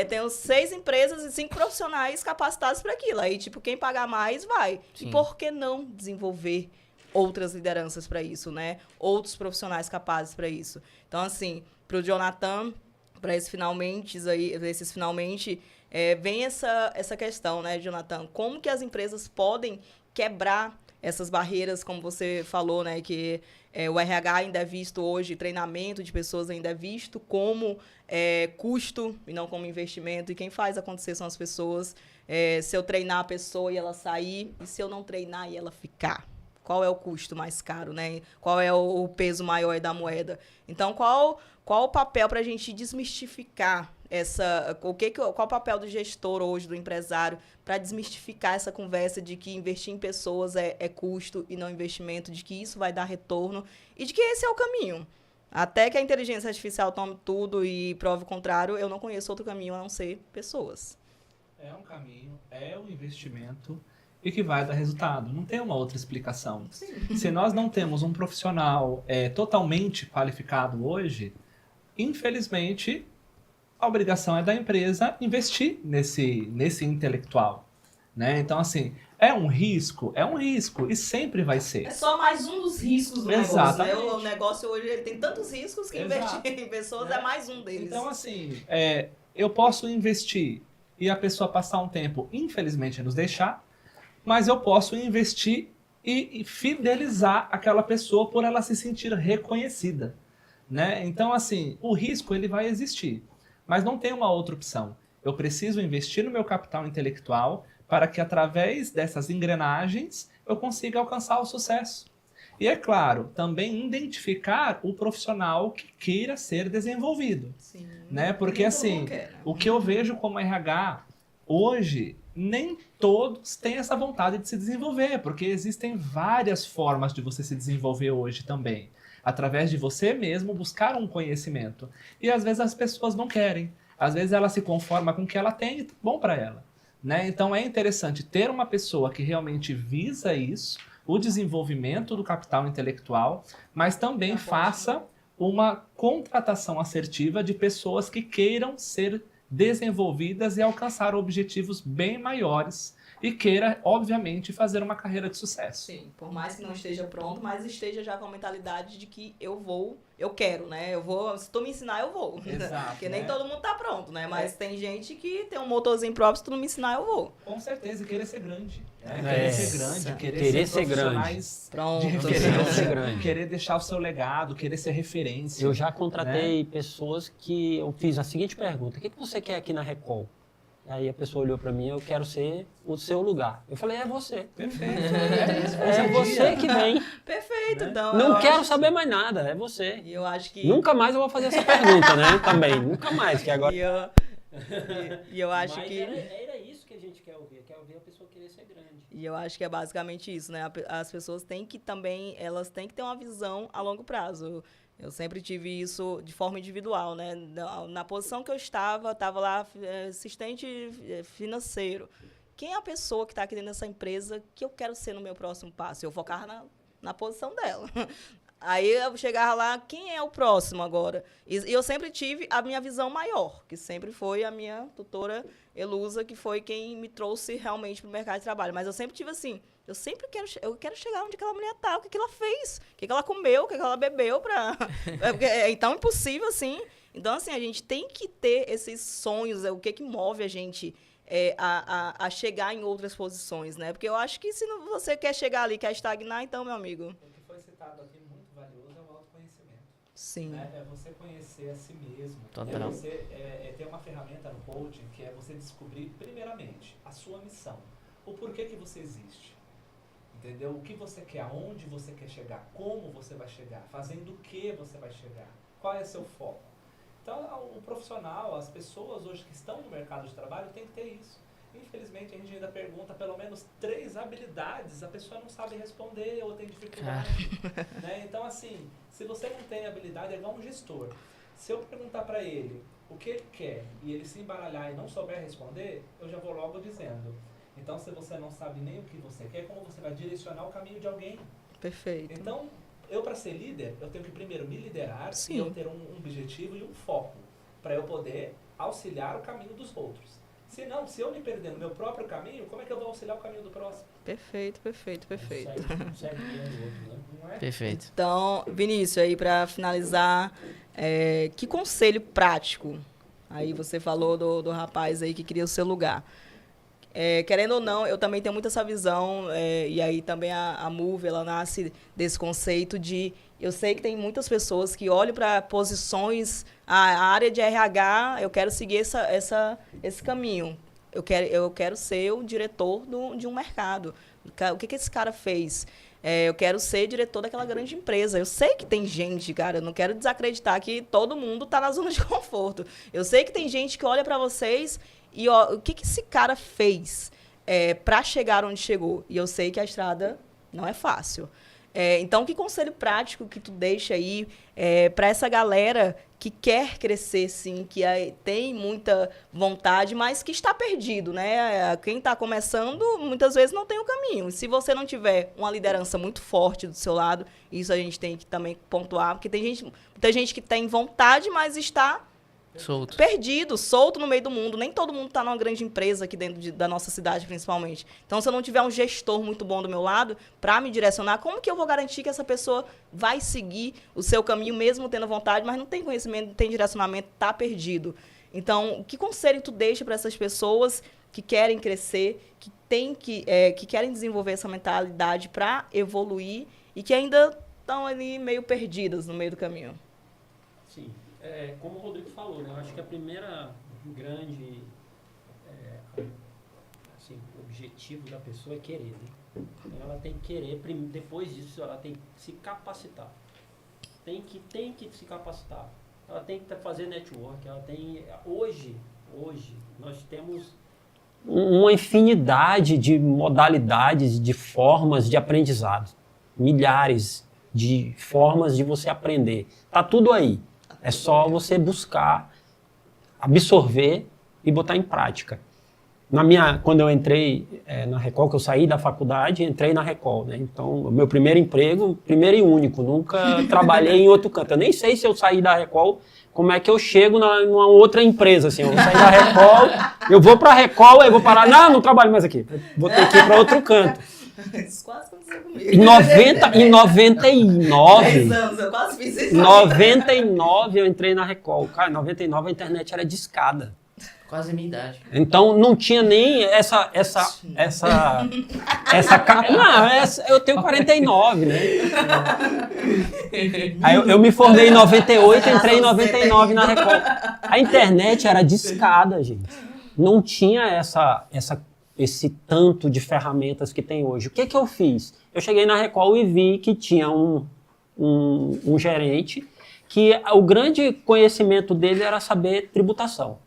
tenho 6 empresas e 5 profissionais capacitados para aquilo. Aí, tipo, quem pagar mais, vai. Sim. E por que não desenvolver outras lideranças para isso, né? Outros profissionais capazes para isso. Então, assim, para o Jonathan, para esses finalmente, vem essa questão, né, Jonathan? Como que as empresas podem quebrar essas barreiras, como você falou, né, que o RH ainda é visto hoje, treinamento de pessoas ainda é visto como custo e não como investimento, e quem faz acontecer são as pessoas. Se eu treinar a pessoa e ela sair, e se eu não treinar e ela ficar? Qual é o custo mais caro, né? Qual é o peso maior da moeda? Então, qual o papel para a gente desmistificar qual o papel do gestor hoje, do empresário, para desmistificar essa conversa de que investir em pessoas é custo e não investimento, de que isso vai dar retorno e de que esse é o caminho. Até que a inteligência artificial tome tudo e prove o contrário, eu não conheço outro caminho a não ser pessoas. É um caminho, é um investimento e que vai dar resultado. Não tem uma outra explicação. Sim. Se nós não temos um profissional totalmente qualificado hoje, infelizmente, a obrigação é da empresa investir nesse intelectual, né? Então, assim, é um risco e sempre vai ser. É só mais um dos riscos do Exatamente. negócio, né? O negócio hoje ele tem tantos riscos que investir em pessoas é mais um deles. Então, assim, eu posso investir e a pessoa passar um tempo, infelizmente, nos deixar, mas eu posso investir e fidelizar aquela pessoa por ela se sentir reconhecida, né? Então, assim, o risco ele vai existir, mas não tem uma outra opção. Eu preciso investir no meu capital intelectual para que, através dessas engrenagens, eu consiga alcançar o sucesso. E, é claro, também identificar o profissional que queira ser desenvolvido. Sim. Né? Porque, assim, o que eu vejo como RH hoje, nem todos têm essa vontade de se desenvolver, porque existem várias formas de você se desenvolver hoje também. Através de você mesmo buscar um conhecimento. E, às vezes, as pessoas não querem. Às vezes, ela se conforma com o que ela tem e tá bom para ela. Né? Então, é interessante ter uma pessoa que realmente visa isso, o desenvolvimento do capital intelectual, mas também faça uma contratação assertiva de pessoas que queiram ser desenvolvidas e alcançar objetivos bem maiores e queira, obviamente, fazer uma carreira de sucesso. Sim, por mais que não esteja pronto, mas esteja já com a mentalidade de que eu quero, né? Se tu me ensinar, eu vou. Exato, Porque né? nem todo mundo tá pronto, né? Mas tem gente que tem um motorzinho próprio, se tu não me ensinar, eu vou. Com certeza, querer ser grande. Né? É. Querer ser grande, Querer ser profissionais Pronto. de Querer referência, ser grande. querer deixar o seu legado, querer ser referência. Eu já contratei pessoas que eu fiz a seguinte pergunta: o que você quer aqui na Recol? Aí a pessoa olhou para mim: eu quero ser o seu lugar. Eu falei: é você. Perfeito. É você que vem. Perfeito, Né? então. Não eu quero acho- saber mais nada, é você. E eu acho que... Nunca mais eu vou fazer essa pergunta, né? Também, nunca mais, que agora... E eu acho Mas que... era isso que a gente quer ouvir a pessoa querer ser grande. E eu acho que é basicamente isso, né? As pessoas têm que também, elas têm que ter uma visão a longo prazo. Eu sempre tive isso de forma individual, né? Na posição que eu estava lá assistente financeiro. Quem é a pessoa que está aqui dentro dessa empresa que eu quero ser no meu próximo passo? Eu focar na posição dela. Aí eu chegava lá, quem é o próximo agora? E eu sempre tive a minha visão maior, que sempre foi a minha tutora Elusa, que foi quem me trouxe realmente para o mercado de trabalho. Mas eu sempre tive assim, eu quero chegar onde aquela mulher está, o que ela fez, o que ela comeu, o que ela bebeu. É tão impossível assim. Então, assim, a gente tem que ter esses sonhos, o que move a gente a chegar em outras posições, né? Porque eu acho que se você quer chegar ali, quer estagnar, então, meu amigo... O que foi citado aqui muito valioso é o autoconhecimento. Sim. Né? É você conhecer a si mesmo. Total. É você ter uma ferramenta no coaching que é você descobrir, primeiramente, a sua missão. O porquê que você existe. Entendeu? O que você quer, aonde você quer chegar, como você vai chegar, fazendo o que você vai chegar, qual é seu foco. Então, o profissional, as pessoas hoje que estão no mercado de trabalho têm que ter isso. Infelizmente, a gente ainda pergunta pelo menos 3 habilidades, a pessoa não sabe responder ou tem dificuldade. Né? Então, assim, se você não tem habilidade, é igual um gestor. Se eu perguntar para ele o que ele quer e ele se embaralhar e não souber responder, eu já vou logo dizendo. Então, se você não sabe nem o que você quer, como você vai direcionar o caminho de alguém? Perfeito. Então, eu para ser líder, eu tenho que primeiro me liderar Sim. e eu ter um objetivo e um foco para eu poder auxiliar o caminho dos outros. Se não, se eu me perder no meu próprio caminho, como é que eu vou auxiliar o caminho do próximo? Perfeito. Não é? Perfeito. Então, Vinícius, aí para finalizar, que conselho prático? Aí você falou do rapaz aí que queria o seu lugar. Querendo ou não, eu também tenho muito essa visão, e aí também a Move, ela nasce desse conceito de... Eu sei que tem muitas pessoas que olham para posições, a área de RH, eu quero seguir esse caminho. Eu quero ser o diretor de um mercado. O que esse cara fez? Eu quero ser diretor daquela grande empresa. Eu sei que tem gente, cara, eu não quero desacreditar que todo mundo está na zona de conforto. Eu sei que tem gente que olha para vocês e o que esse cara fez para chegar onde chegou. E eu sei que a estrada não é fácil. Então, que conselho prático que tu deixa aí para essa galera que quer crescer, sim, que tem muita vontade, mas que está perdido, né? Quem está começando, muitas vezes não tem o caminho. Se você não tiver uma liderança muito forte do seu lado, isso a gente tem que também pontuar, porque tem muita gente que tem vontade, mas está... Solto. perdido, solto no meio do mundo. Nem todo mundo está numa grande empresa aqui dentro da nossa cidade, principalmente. Então, se eu não tiver um gestor muito bom do meu lado para me direcionar, como que eu vou garantir que essa pessoa vai seguir o seu caminho, mesmo tendo vontade, mas não tem conhecimento, não tem direcionamento, está perdido? Então, que conselho tu deixa para essas pessoas que querem crescer, que querem desenvolver essa mentalidade para evoluir e que ainda estão ali meio perdidas no meio do caminho? Sim, como o Rodrigo falou, né? Eu acho que a primeira grande assim, objetivo da pessoa é querer, né? Então ela tem que querer, depois disso ela tem que se capacitar. Tem que se capacitar. Ela tem que fazer network, ela tem... Hoje nós temos uma infinidade de modalidades, de formas de aprendizado. Milhares de formas de você aprender. Tá tudo aí. É só você buscar, absorver e botar em prática. Quando eu entrei na Record, que eu saí da faculdade, entrei na Record, né? Então, o meu primeiro emprego, primeiro e único, nunca trabalhei em outro canto. Eu nem sei se eu saí da Record, como é que eu chego numa outra empresa, assim. Eu vou sair da Record, eu vou pra Record, eu vou parar, não trabalho mais aqui. Vou ter que ir pra outro canto. Isso quase aconteceu comigo. Em 99... 10 anos, eu quase fiz isso. Em 99 eu entrei na Record. Cara, em 99 a internet era discada. Quase a minha idade. Então não tinha nem eu tenho 49, né? Aí eu me formei em 98, entrei em 99 na Record. A internet era discada, gente. Não tinha esse tanto de ferramentas que tem hoje. O que eu fiz? Eu cheguei na Record e vi que tinha um gerente que o grande conhecimento dele era saber tributação.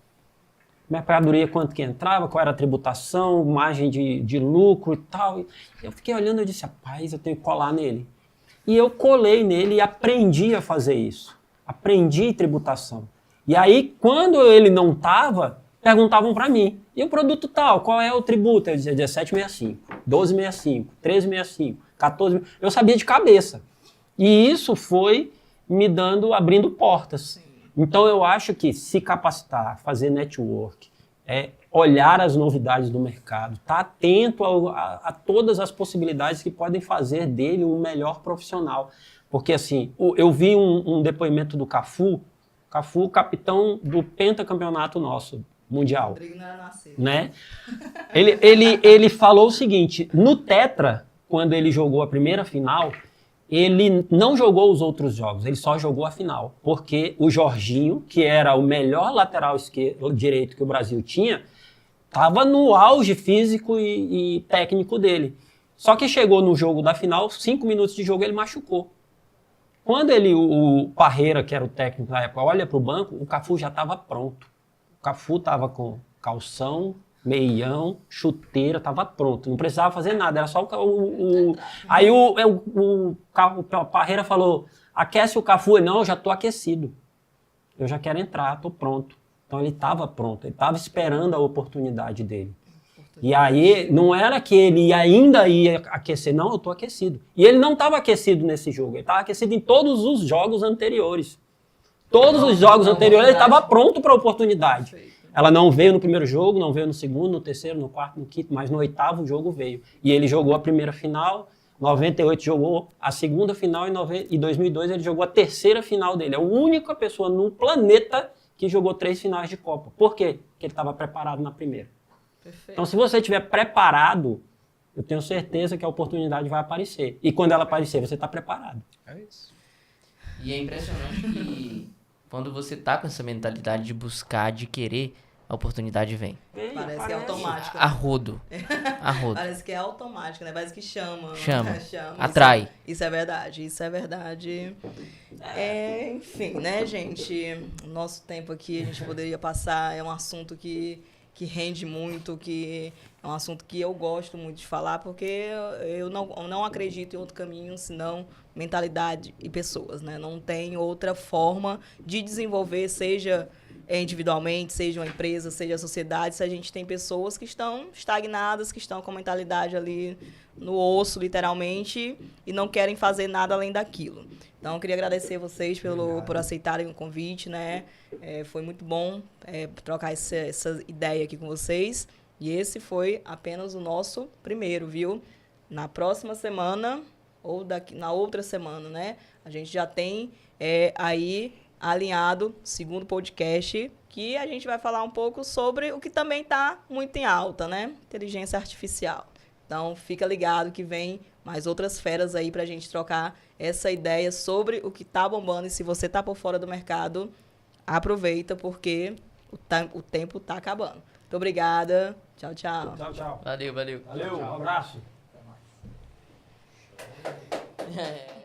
Mercadoria, quanto que entrava, qual era a tributação, margem de lucro e tal. Eu fiquei olhando e disse, rapaz, eu tenho que colar nele. E eu colei nele e aprendi a fazer isso. Aprendi tributação. E aí, quando ele não estava, perguntavam para mim, e o produto tal, qual é o tributo? Eu dizia 17,65, 12,65, 13,65, 14,65. Eu sabia de cabeça. E isso foi me abrindo portas. Então, eu acho que se capacitar, fazer network, olhar as novidades do mercado, estar atento a todas as possibilidades que podem fazer dele um melhor profissional. Porque, assim, eu vi um depoimento do Cafu, capitão do pentacampeonato nosso, mundial. Rodrigo não era nascido. Né? Ele falou o seguinte, no Tetra, quando ele jogou a primeira final, ele não jogou os outros jogos, ele só jogou a final, porque o Jorginho, que era o melhor lateral direito que o Brasil tinha, estava no auge físico e técnico dele. Só que chegou no jogo da final, 5 minutos de jogo ele machucou. Quando o Parreira, que era o técnico da época, olha para o banco, o Cafu já estava pronto. O Cafu estava com calção, meião, chuteira, estava pronto, não precisava fazer nada, era só Aí o Parreira falou, aquece o Cafu, não, eu já estou aquecido, eu já quero entrar, estou pronto. Então ele estava pronto, ele estava esperando a oportunidade dele. E aí não era que ele ainda ia aquecer, não, eu estou aquecido. E ele não estava aquecido nesse jogo, ele estava aquecido em todos os jogos anteriores. Todos os jogos anteriores ele estava pronto para a oportunidade. Ela não veio no primeiro jogo, não veio no segundo, no terceiro, no quarto, no quinto, mas no 8º jogo veio. E ele jogou a primeira final, 98 jogou a segunda final e 2002 ele jogou a terceira final dele. É a única pessoa no planeta que jogou 3 finais de Copa. Por quê? Porque ele estava preparado na primeira. Perfeito. Então, se você estiver preparado, eu tenho certeza que a oportunidade vai aparecer. E quando ela aparecer, você está preparado. É isso. E é impressionante que quando você tá com essa mentalidade de buscar, de querer, a oportunidade vem. Parece que é automático. A rodo. Parece que é automático, né? Parece que chama. Chama. Chama. Atrai. Isso é verdade, isso é verdade. Enfim, né, gente? O nosso tempo aqui a gente poderia passar, é um assunto que rende muito, que é um assunto que eu gosto muito de falar, porque eu não acredito em outro caminho senão mentalidade e pessoas, né? Não tem outra forma de desenvolver, seja individualmente, seja uma empresa, seja a sociedade, se a gente tem pessoas que estão estagnadas, que estão com a mentalidade ali no osso, literalmente, e não querem fazer nada além daquilo. Então, eu queria agradecer vocês por aceitarem o convite, né? Foi muito bom trocar essa ideia aqui com vocês. E esse foi apenas o nosso primeiro, viu? Na próxima semana, ou na outra semana, né? A gente já tem aí alinhado, segundo podcast, que a gente vai falar um pouco sobre o que também está muito em alta, né? Inteligência artificial. Então, fica ligado que vem mais outras feras aí para a gente trocar essa ideia sobre o que está bombando. E se você está por fora do mercado, aproveita, porque o tempo está acabando. Muito obrigada. Tchau, tchau. Tchau, tchau. Valeu, valeu. Valeu, um abraço. É.